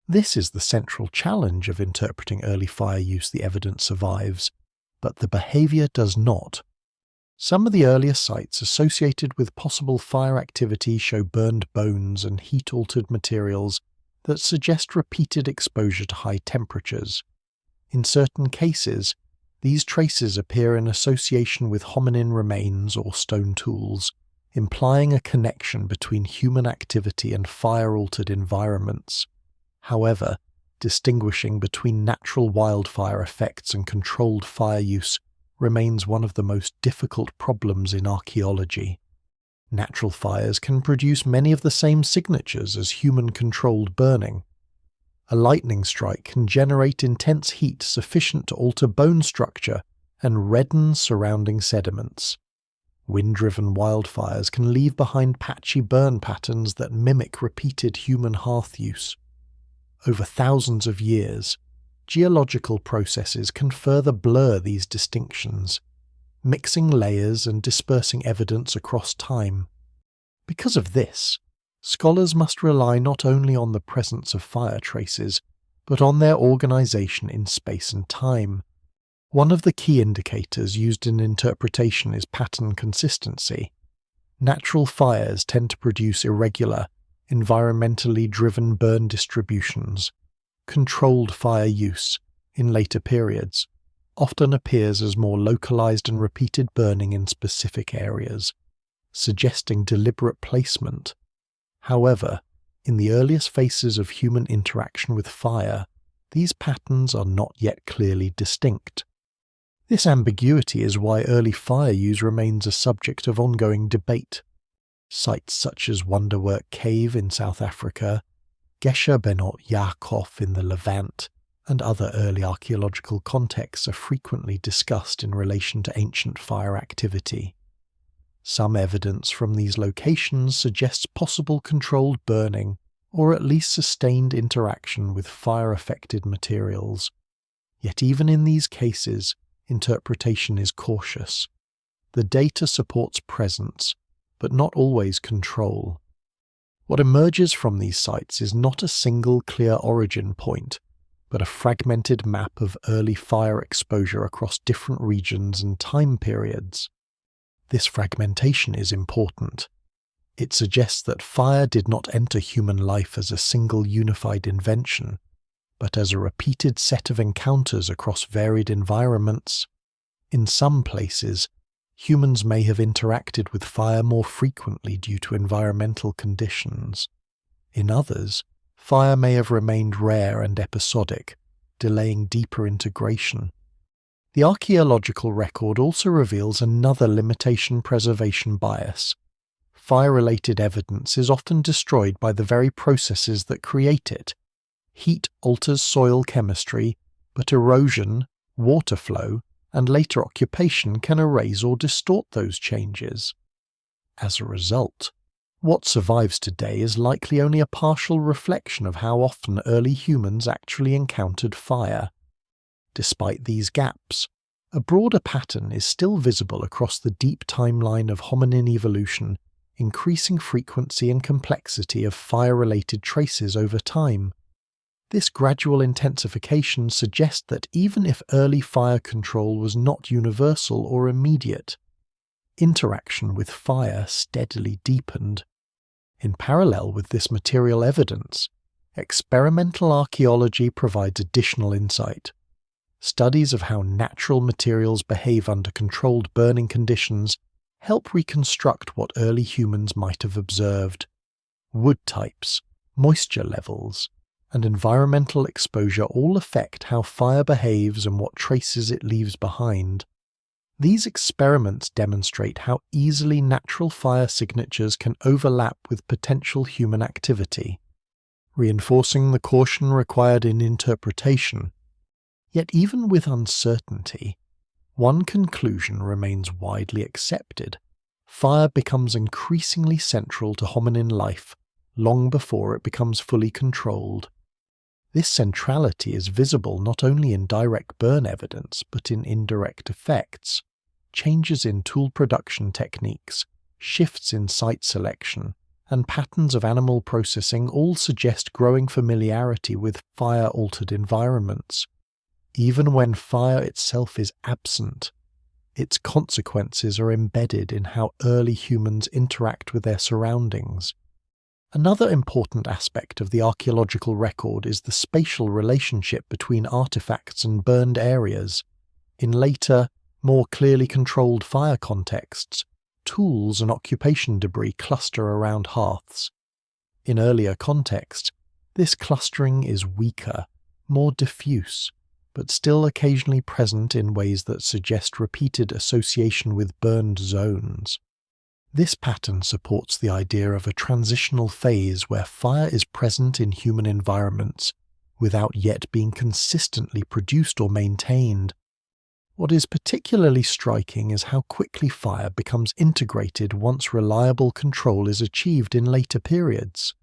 This is the central challenge of interpreting early fire use. The evidence survives, but the behavior does not. Some of the earlier sites associated with possible fire activity show burned bones and heat-altered materials that suggest repeated exposure to high temperatures. In certain cases, these traces appear in association with hominin remains or stone tools, implying a connection between human activity and fire-altered environments. However, distinguishing between natural wildfire effects and controlled fire use remains one of the most difficult problems in archaeology. Natural fires can produce many of the same signatures as human-controlled burning. A lightning strike can generate intense heat sufficient to alter bone structure and redden surrounding sediments. Wind-driven wildfires can leave behind patchy burn patterns that mimic repeated human hearth use. Over thousands of years, geological processes can further blur these distinctions, mixing layers and dispersing evidence across time. Because of this, scholars must rely not only on the presence of fire traces, but on their organization in space and time. One of the key indicators used in interpretation is pattern consistency. Natural fires tend to produce irregular, environmentally driven burn distributions. Controlled fire use, in later periods, often appears as more localized and repeated burning in specific areas, suggesting deliberate placement. However, in the earliest phases of human interaction with fire, these patterns are not yet clearly distinct. This ambiguity is why early fire use remains a subject of ongoing debate. Sites such as Wonderwork Cave in South Africa, Gesher Benot Yaakov in the Levant, and other early archaeological contexts are frequently discussed in relation to ancient fire activity. Some evidence from these locations suggests possible controlled burning, or at least sustained interaction with fire-affected materials. Yet even in these cases, interpretation is cautious. The data supports presence, but not always control. What emerges from these sites is not a single clear origin point, but a fragmented map of early fire exposure across different regions and time periods. This fragmentation is important. It suggests that fire did not enter human life as a single unified invention, but as a repeated set of encounters across varied environments. In some places, humans may have interacted with fire more frequently due to environmental conditions. In others, fire may have remained rare and episodic, delaying deeper integration. The archaeological record also reveals another limitation preservation bias. Fire-related evidence is often destroyed by the very processes that create it. Heat alters soil chemistry, but erosion, water flow, and later occupation can erase or distort those changes. As a result, what survives today is likely only a partial reflection of how often early humans actually encountered fire. Despite these gaps, a broader pattern is still visible across the deep timeline of hominin evolution, increasing frequency and complexity of fire-related traces over time. This gradual intensification suggests that even if early fire control was not universal or immediate, interaction with fire steadily deepened. In parallel with this material evidence, experimental archaeology provides additional insight. Studies of how natural materials behave under controlled burning conditions help reconstruct what early humans might have observed. Wood types, moisture levels, and environmental exposure all affect how fire behaves and what traces it leaves behind. These experiments demonstrate how easily natural fire signatures can overlap with potential human activity, reinforcing the caution required in interpretation. Yet even with uncertainty, one conclusion remains widely accepted. Fire becomes increasingly central to hominin life long before it becomes fully controlled. This centrality is visible not only in direct burn evidence but in indirect effects. Changes in tool production techniques, shifts in site selection, and patterns of animal processing all suggest growing familiarity with fire-altered environments. Even when fire itself is absent, its consequences are embedded in how early humans interact with their surroundings. Another important aspect of the archaeological record is the spatial relationship between artifacts and burned areas. In later, more clearly controlled fire contexts, tools and occupation debris cluster around hearths. In earlier contexts, this clustering is weaker, more diffuse, but still occasionally present in ways that suggest repeated association with burned zones. This pattern supports the idea of a transitional phase where fire is present in human environments without yet being consistently produced or maintained. What is particularly striking is how quickly fire becomes integrated once reliable control is achieved in later periods.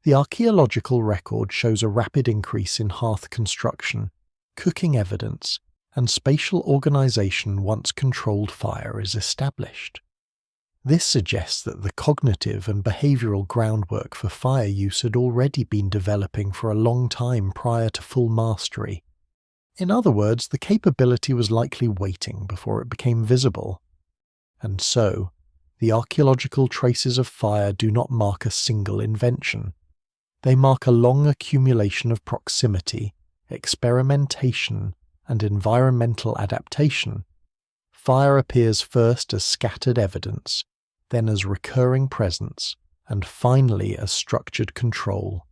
The archaeological record shows a rapid increase in hearth construction, cooking evidence, and spatial organization once controlled fire is established. This suggests that the cognitive and behavioral groundwork for fire use had already been developing for a long time prior to full mastery. In other words, the capability was likely waiting before it became visible. And so, the archaeological traces of fire do not mark a single invention. They mark a long accumulation of proximity, experimentation, and environmental adaptation. Fire appears first as scattered evidence, then as recurring presence, and finally as structured control.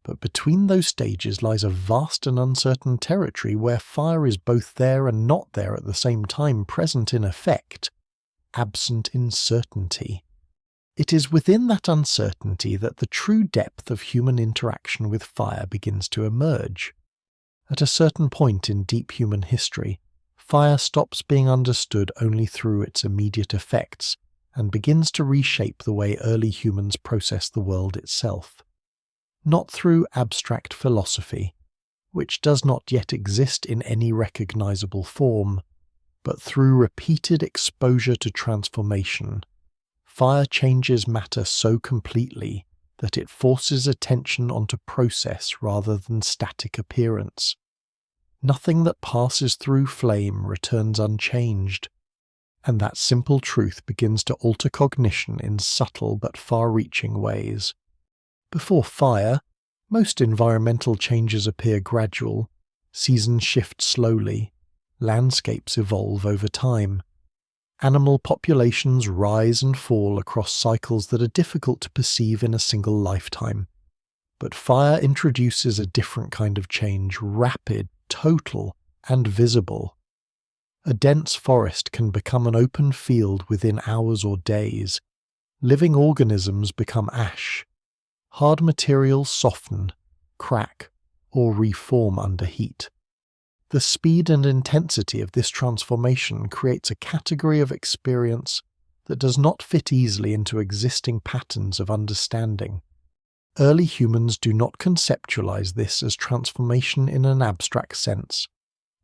But between those stages lies a vast and uncertain territory where fire is both there and not there at the same time, present in effect, absent in certainty. It is within that uncertainty that the true depth of human interaction with fire begins to emerge. At a certain point in deep human history, fire stops being understood only through its immediate effects and begins to reshape the way early humans process the world itself. Not through abstract philosophy, which does not yet exist in any recognizable form, but through repeated exposure to transformation. Fire changes matter so completely that it forces attention onto process rather than static appearance. Nothing that passes through flame returns unchanged, and that simple truth begins to alter cognition in subtle but far-reaching ways. Before fire, most environmental changes appear gradual, seasons shift slowly, landscapes evolve over time. Animal populations rise and fall across cycles that are difficult to perceive in a single lifetime. But fire introduces a different kind of change, rapid, total, and visible. A dense forest can become an open field within hours or days. Living organisms become ash. Hard materials soften, crack, or reform under heat. The speed and intensity of this transformation creates a category of experience that does not fit easily into existing patterns of understanding. Early humans do not conceptualize this as transformation in an abstract sense.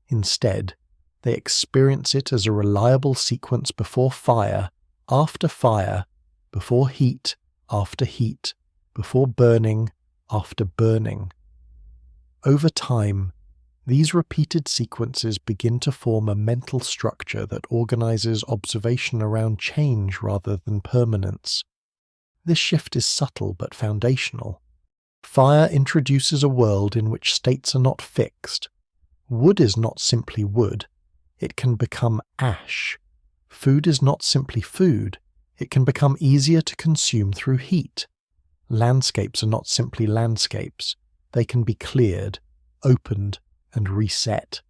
Instead, they experience it as a reliable sequence before fire, after fire, before heat, after heat, before burning, after burning. Over time, these repeated sequences begin to form a mental structure that organizes observation around change rather than permanence. This shift is subtle but foundational. Fire introduces a world in which states are not fixed. Wood is not simply wood. It can become ash. Food is not simply food. It can become easier to consume through heat. Landscapes are not simply landscapes. They can be cleared, opened, and reset.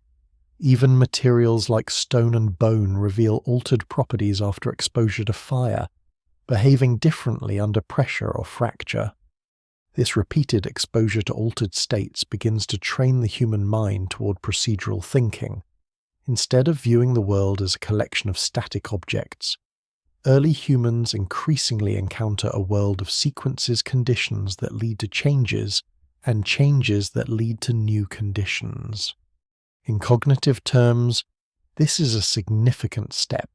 Even materials like stone and bone reveal altered properties after exposure to fire, behaving differently under pressure or fracture. This repeated exposure to altered states begins to train the human mind toward procedural thinking. Instead of viewing the world as a collection of static objects, early humans increasingly encounter a world of sequences, conditions that lead to changes, and changes that lead to new conditions. In cognitive terms, this is a significant step.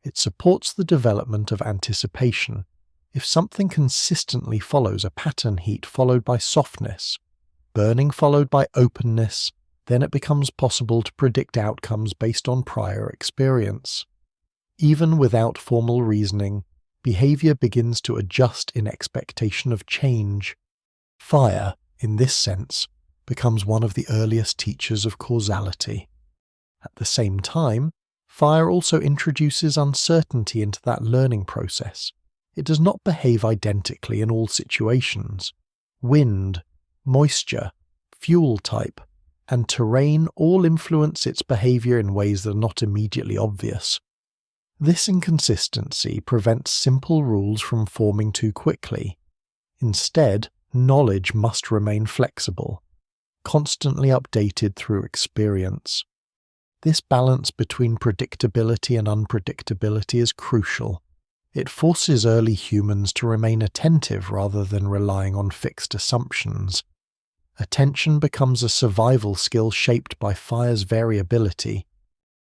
It supports the development of anticipation. If something consistently follows a pattern, heat followed by softness, burning followed by openness, then it becomes possible to predict outcomes based on prior experience. Even without formal reasoning, behavior begins to adjust in expectation of change. Fire, in this sense, becomes one of the earliest teachers of causality. At the same time, Fire also introduces uncertainty into that learning process. It does not behave identically in all situations. Wind, moisture, fuel type, and terrain all influence its behavior in ways that are not immediately obvious. This inconsistency prevents simple rules from forming too quickly. Instead, knowledge must remain flexible, constantly updated through experience. This balance between predictability and unpredictability is crucial. It forces early humans to remain attentive rather than relying on fixed assumptions. Attention becomes a survival skill shaped by fire's variability.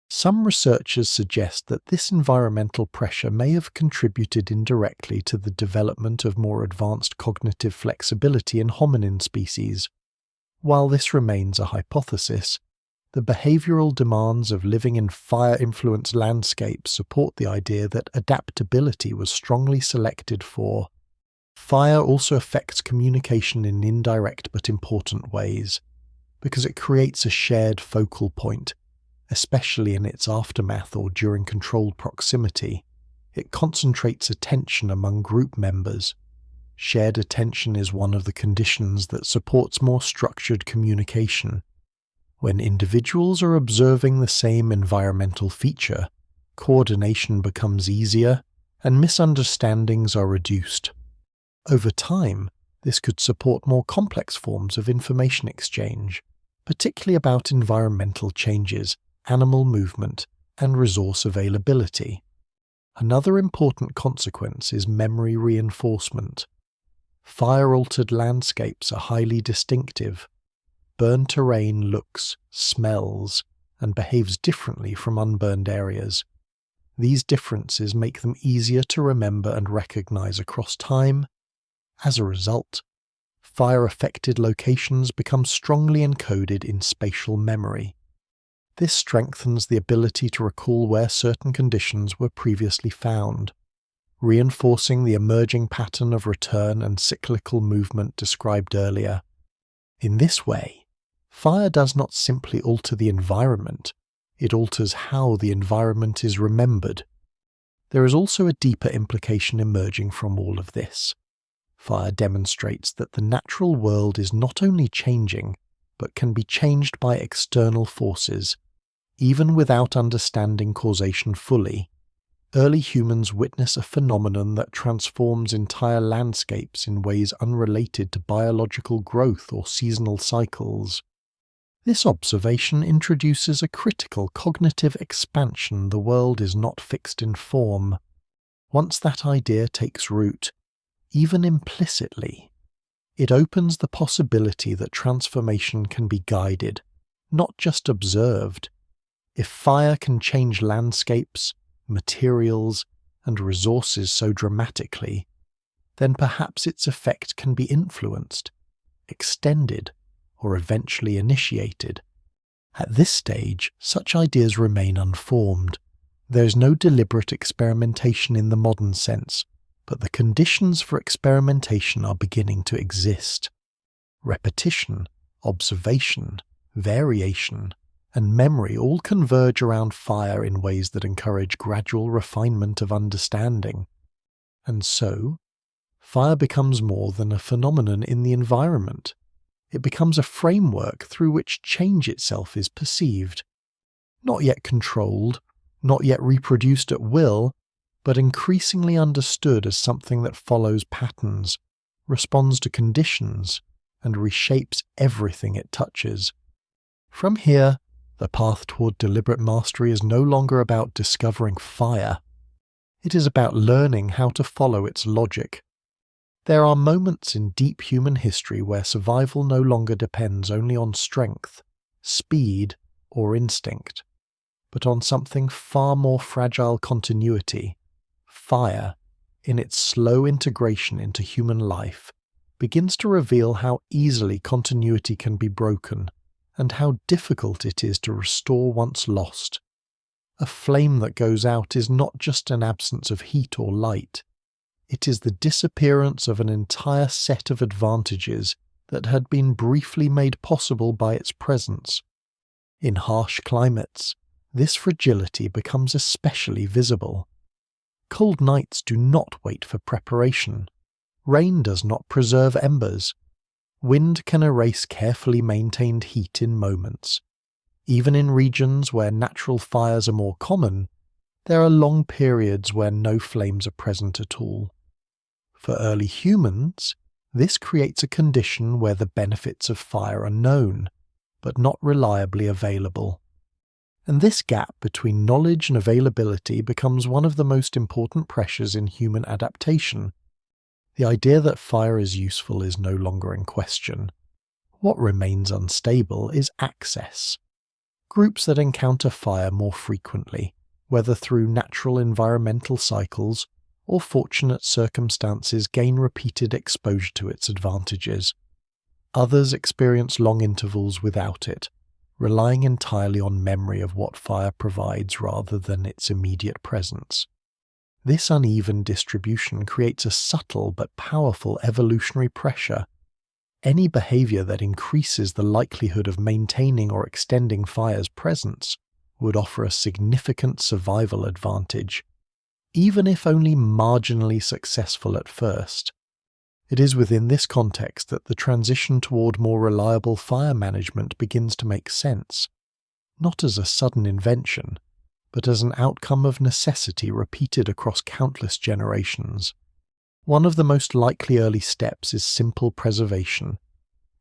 Some researchers suggest that this environmental pressure may have contributed indirectly to the development of more advanced cognitive flexibility in hominin species. While this remains a hypothesis, the behavioral demands of living in fire-influenced landscapes support the idea that adaptability was strongly selected for. Fire also affects communication in indirect but important ways, because it creates a shared focal point, especially in its aftermath or during controlled proximity. It concentrates attention among group members. Shared attention is one of the conditions that supports more structured communication. When individuals are observing the same environmental feature, coordination becomes easier and misunderstandings are reduced. Over time, this could support more complex forms of information exchange, particularly about environmental changes, animal movement, and resource availability. Another important consequence is memory reinforcement. Fire-altered landscapes are highly distinctive. Burned terrain looks, smells, and behaves differently from unburned areas. These differences make them easier to remember and recognize across time. As a result, fire-affected locations become strongly encoded in spatial memory. This strengthens the ability to recall where certain conditions were previously found, reinforcing the emerging pattern of return and cyclical movement described earlier. In this way, fire does not simply alter the environment, it alters how the environment is remembered. There is also a deeper implication emerging from all of this. Fire demonstrates that the natural world is not only changing, but can be changed by external forces, even without understanding causation fully. Early humans witness a phenomenon that transforms entire landscapes in ways unrelated to biological growth or seasonal cycles. This observation introduces a critical cognitive expansion. The world is not fixed in form. Once that idea takes root, even implicitly, it opens the possibility that transformation can be guided, not just observed. If fire can change landscapes, materials, and resources so dramatically, then perhaps its effect can be influenced, extended, or eventually initiated. At this stage, such ideas remain unformed. There is no deliberate experimentation in the modern sense, but the conditions for experimentation are beginning to exist. Repetition, observation, variation, and memory all converge around fire in ways that encourage gradual refinement of understanding. And so, fire becomes more than a phenomenon in the environment. It becomes a framework through which change itself is perceived. Not yet controlled, not yet reproduced at will, but increasingly understood as something that follows patterns, responds to conditions, and reshapes everything it touches. From here, the path toward deliberate mastery is no longer about discovering fire. It is about learning how to follow its logic. There are moments in deep human history where survival no longer depends only on strength, speed, or instinct, but on something far more fragile: continuity. Fire, in its slow integration into human life, begins to reveal how easily continuity can be broken, and how difficult it is to restore once lost. A flame that goes out is not just an absence of heat or light. It is the disappearance of an entire set of advantages that had been briefly made possible by its presence. In harsh climates, this fragility becomes especially visible. Cold nights do not wait for preparation. Rain does not preserve embers. Wind can erase carefully maintained heat in moments. Even in regions where natural fires are more common, there are long periods where no flames are present at all. For early humans, this creates a condition where the benefits of fire are known, but not reliably available. And this gap between knowledge and availability becomes one of the most important pressures in human adaptation. The idea that fire is useful is no longer in question. What remains unstable is access. Groups that encounter fire more frequently, whether through natural environmental cycles or fortunate circumstances, gain repeated exposure to its advantages. Others experience long intervals without it, relying entirely on memory of what fire provides rather than its immediate presence. This uneven distribution creates a subtle but powerful evolutionary pressure. Any behavior that increases the likelihood of maintaining or extending fire's presence would offer a significant survival advantage, even if only marginally successful at first. It is within this context that the transition toward more reliable fire management begins to make sense, not as a sudden invention, but as an outcome of necessity repeated across countless generations. One of the most likely early steps is simple preservation.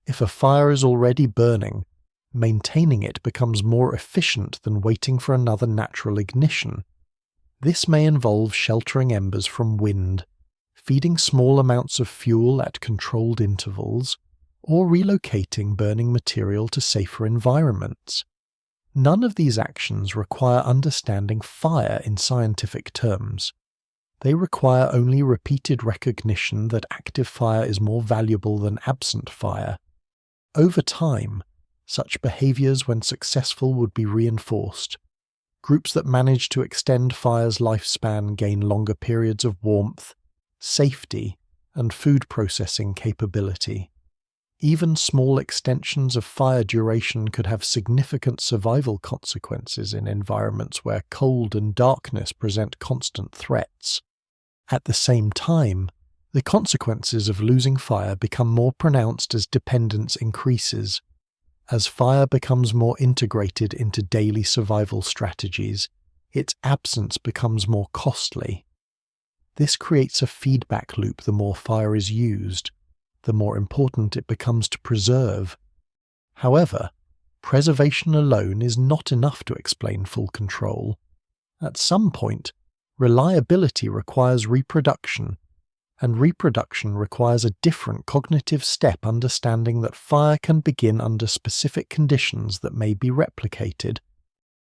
If a fire is already burning, maintaining it becomes more efficient than waiting for another natural ignition. This may involve sheltering embers from wind, feeding small amounts of fuel at controlled intervals, or relocating burning material to safer environments. None of these actions require understanding fire in scientific terms. They require only repeated recognition that active fire is more valuable than absent fire. Over time, such behaviors, when successful, would be reinforced. Groups that manage to extend fire's lifespan gain longer periods of warmth, safety, and food processing capability. Even small extensions of fire duration could have significant survival consequences in environments where cold and darkness present constant threats. At the same time, the consequences of losing fire become more pronounced as dependence increases. As fire becomes more integrated into daily survival strategies, its absence becomes more costly. This creates a feedback loop. The more fire is used, the more important it becomes to preserve. However, preservation alone is not enough to explain full control. At some point, reliability requires reproduction, and reproduction requires a different cognitive step, understanding that fire can begin under specific conditions that may be replicated.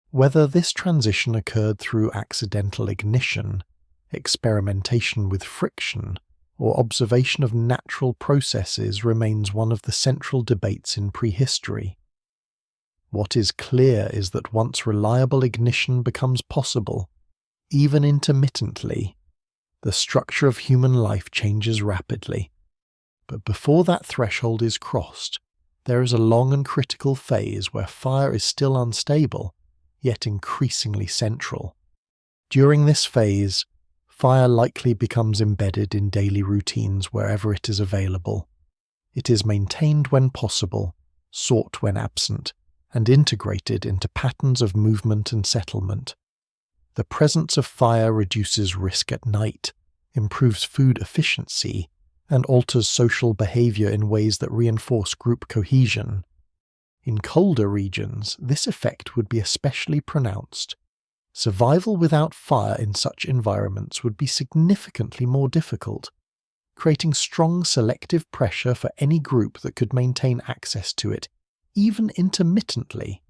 Whether this transition occurred through accidental ignition, experimentation with friction, or observation of natural processes remains one of the central debates in prehistory. What is clear is that once reliable ignition becomes possible, even intermittently, the structure of human life changes rapidly. But before that threshold is crossed, there is a long and critical phase where fire is still unstable, yet increasingly central. During this phase, fire likely becomes embedded in daily routines wherever it is available. It is maintained when possible, sought when absent, and integrated into patterns of movement and settlement. The presence of fire reduces risk at night, improves food efficiency, and alters social behavior in ways that reinforce group cohesion. In colder regions, this effect would be especially pronounced. Survival without fire in such environments would be significantly more difficult, creating strong selective pressure for any group that could maintain access to it, even intermittently.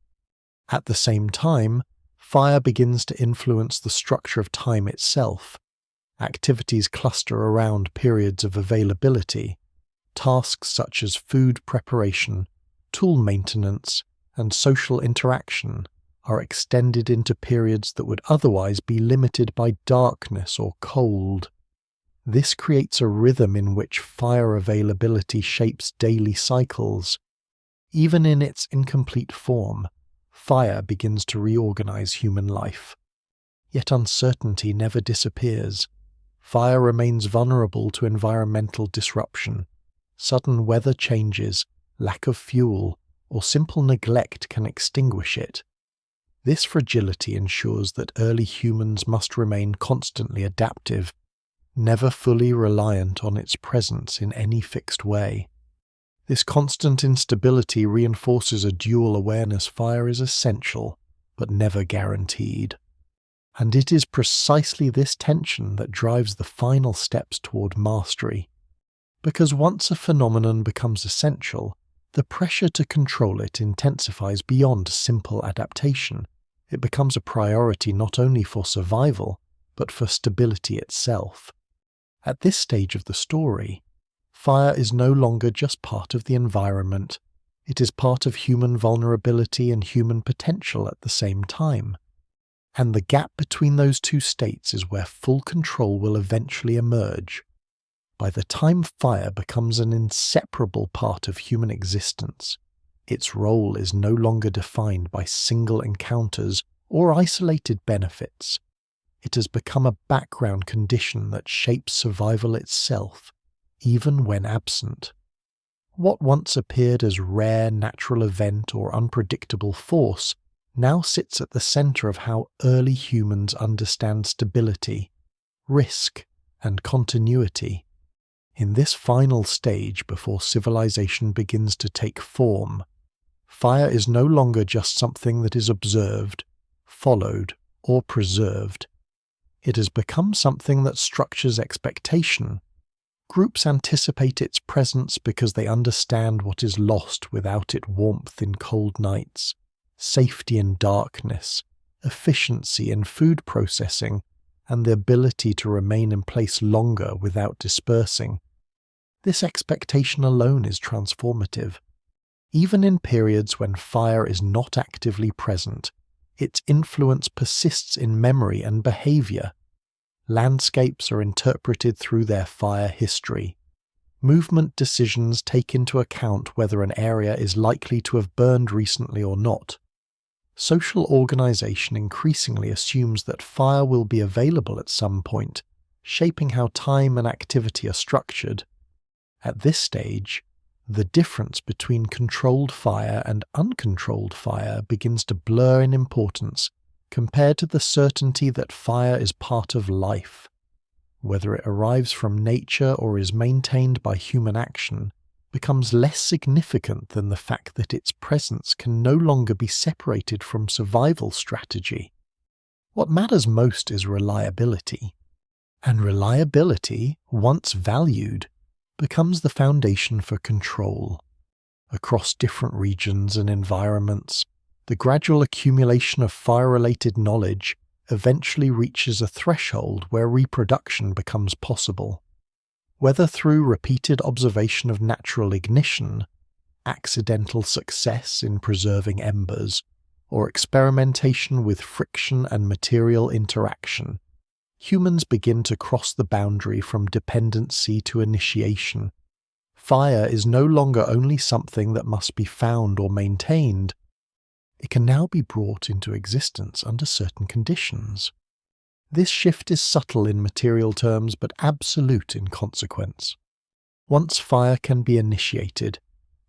At the same time, fire begins to influence the structure of time itself. Activities cluster around periods of availability. Tasks such as food preparation, tool maintenance, and social interaction are extended into periods that would otherwise be limited by darkness or cold. This creates a rhythm in which fire availability shapes daily cycles. Even in its incomplete form, fire begins to reorganize human life. Yet uncertainty never disappears. Fire remains vulnerable to environmental disruption. Sudden weather changes, lack of fuel, or simple neglect can extinguish it. This fragility ensures that early humans must remain constantly adaptive, never fully reliant on its presence in any fixed way. This constant instability reinforces a dual awareness: fire is essential, but never guaranteed. And it is precisely this tension that drives the final steps toward mastery. Because once a phenomenon becomes essential, the pressure to control it intensifies beyond simple adaptation. It becomes a priority not only for survival, but for stability itself. At this stage of the story, fire is no longer just part of the environment. It is part of human vulnerability and human potential at the same time. And the gap between those two states is where full control will eventually emerge. By the time fire becomes an inseparable part of human existence, its role is no longer defined by single encounters or isolated benefits. It has become a background condition that shapes survival itself, even when absent. What once appeared as rare natural event or unpredictable force now sits at the center of how early humans understand stability, risk, and continuity. In this final stage before civilization begins to take form, fire is no longer just something that is observed, followed, or preserved. It has become something that structures expectation. Groups anticipate its presence because they understand what is lost without its warmth in cold nights, safety in darkness, efficiency in food processing, and the ability to remain in place longer without dispersing. This expectation alone is transformative. Even in periods when fire is not actively present, its influence persists in memory and behavior. Landscapes are interpreted through their fire history. Movement decisions take into account whether an area is likely to have burned recently or not. Social organization increasingly assumes that fire will be available at some point, shaping how time and activity are structured. At this stage, the difference between controlled fire and uncontrolled fire begins to blur in importance compared to the certainty that fire is part of life. Whether it arrives from nature or is maintained by human action becomes less significant than the fact that its presence can no longer be separated from survival strategy. What matters most is reliability. And reliability, once valued, becomes the foundation for control. Across different regions and environments, the gradual accumulation of fire-related knowledge eventually reaches a threshold where reproduction becomes possible. Whether through repeated observation of natural ignition, accidental success in preserving embers, or experimentation with friction and material interaction, humans begin to cross the boundary from dependency to initiation. Fire is no longer only something that must be found or maintained. It can now be brought into existence under certain conditions. This shift is subtle in material terms but absolute in consequence. Once fire can be initiated,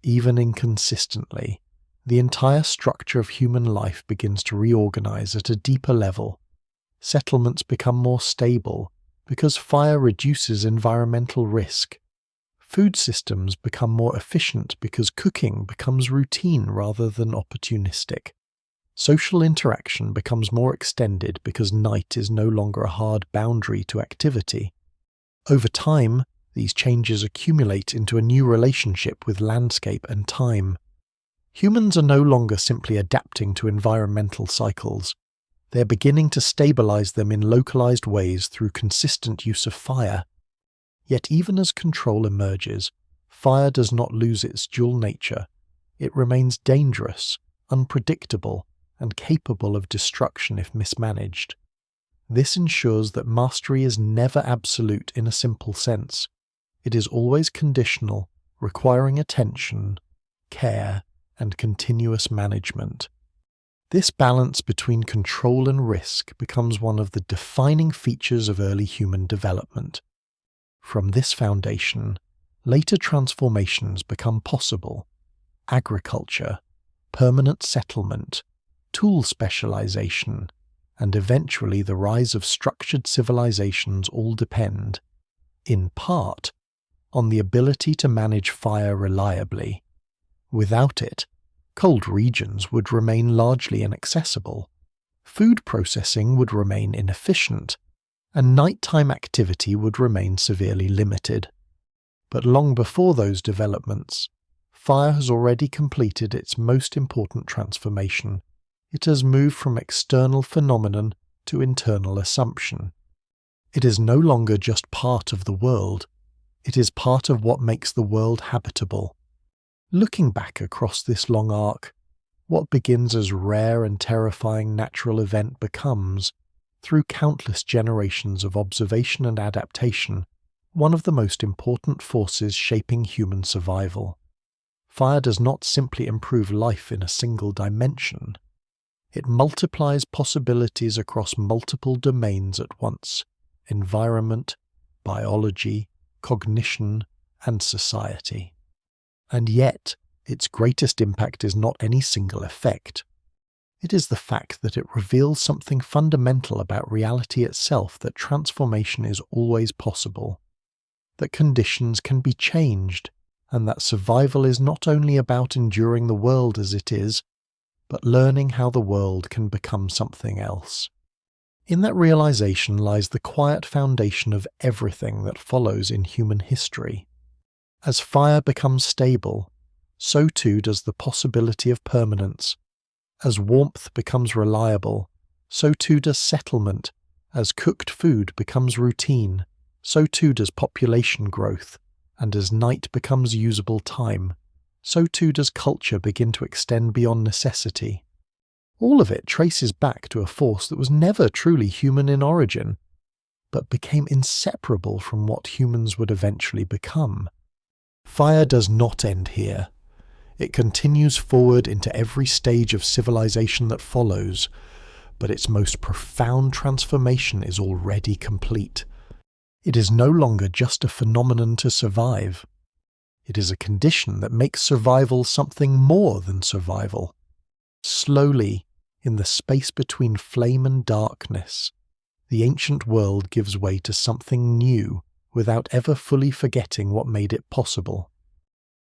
even inconsistently, the entire structure of human life begins to reorganize at a deeper level. Settlements become more stable because fire reduces environmental risk. Food systems become more efficient because cooking becomes routine rather than opportunistic. Social interaction becomes more extended because night is no longer a hard boundary to activity. Over time, these changes accumulate into a new relationship with landscape and time. Humans are no longer simply adapting to environmental cycles. They're beginning to stabilize them in localized ways through consistent use of fire. Yet even as control emerges, fire does not lose its dual nature. It remains dangerous, unpredictable, and capable of destruction if mismanaged. This ensures that mastery is never absolute in a simple sense. It is always conditional, requiring attention, care, and continuous management. This balance between control and risk becomes one of the defining features of early human development. From this foundation, later transformations become possible: agriculture, permanent settlement, tool specialization, and eventually the rise of structured civilizations all depend, in part, on the ability to manage fire reliably. Without it, cold regions would remain largely inaccessible, food processing would remain inefficient, and nighttime activity would remain severely limited. But long before those developments, fire has already completed its most important transformation. It has moved from external phenomenon to internal assumption. It is no longer just part of the world, it is part of what makes the world habitable. Looking back across this long arc, what begins as rare and terrifying natural event becomes, through countless generations of observation and adaptation, one of the most important forces shaping human survival. Fire does not simply improve life in a single dimension. It multiplies possibilities across multiple domains at once: environment, biology, cognition, and society. And yet, its greatest impact is not any single effect. It is the fact that it reveals something fundamental about reality itself: that transformation is always possible, that conditions can be changed, and that survival is not only about enduring the world as it is, but learning how the world can become something else. In that realization lies the quiet foundation of everything that follows in human history. As fire becomes stable, so too does the possibility of permanence. As warmth becomes reliable, so too does settlement. As cooked food becomes routine, so too does population growth. And as night becomes usable time, so too does culture begin to extend beyond necessity. All of it traces back to a force that was never truly human in origin, but became inseparable from what humans would eventually become. Fire does not end here. It continues forward into every stage of civilization that follows, but its most profound transformation is already complete. It is no longer just a phenomenon to survive. It is a condition that makes survival something more than survival. Slowly, in the space between flame and darkness, the ancient world gives way to something new without ever fully forgetting what made it possible.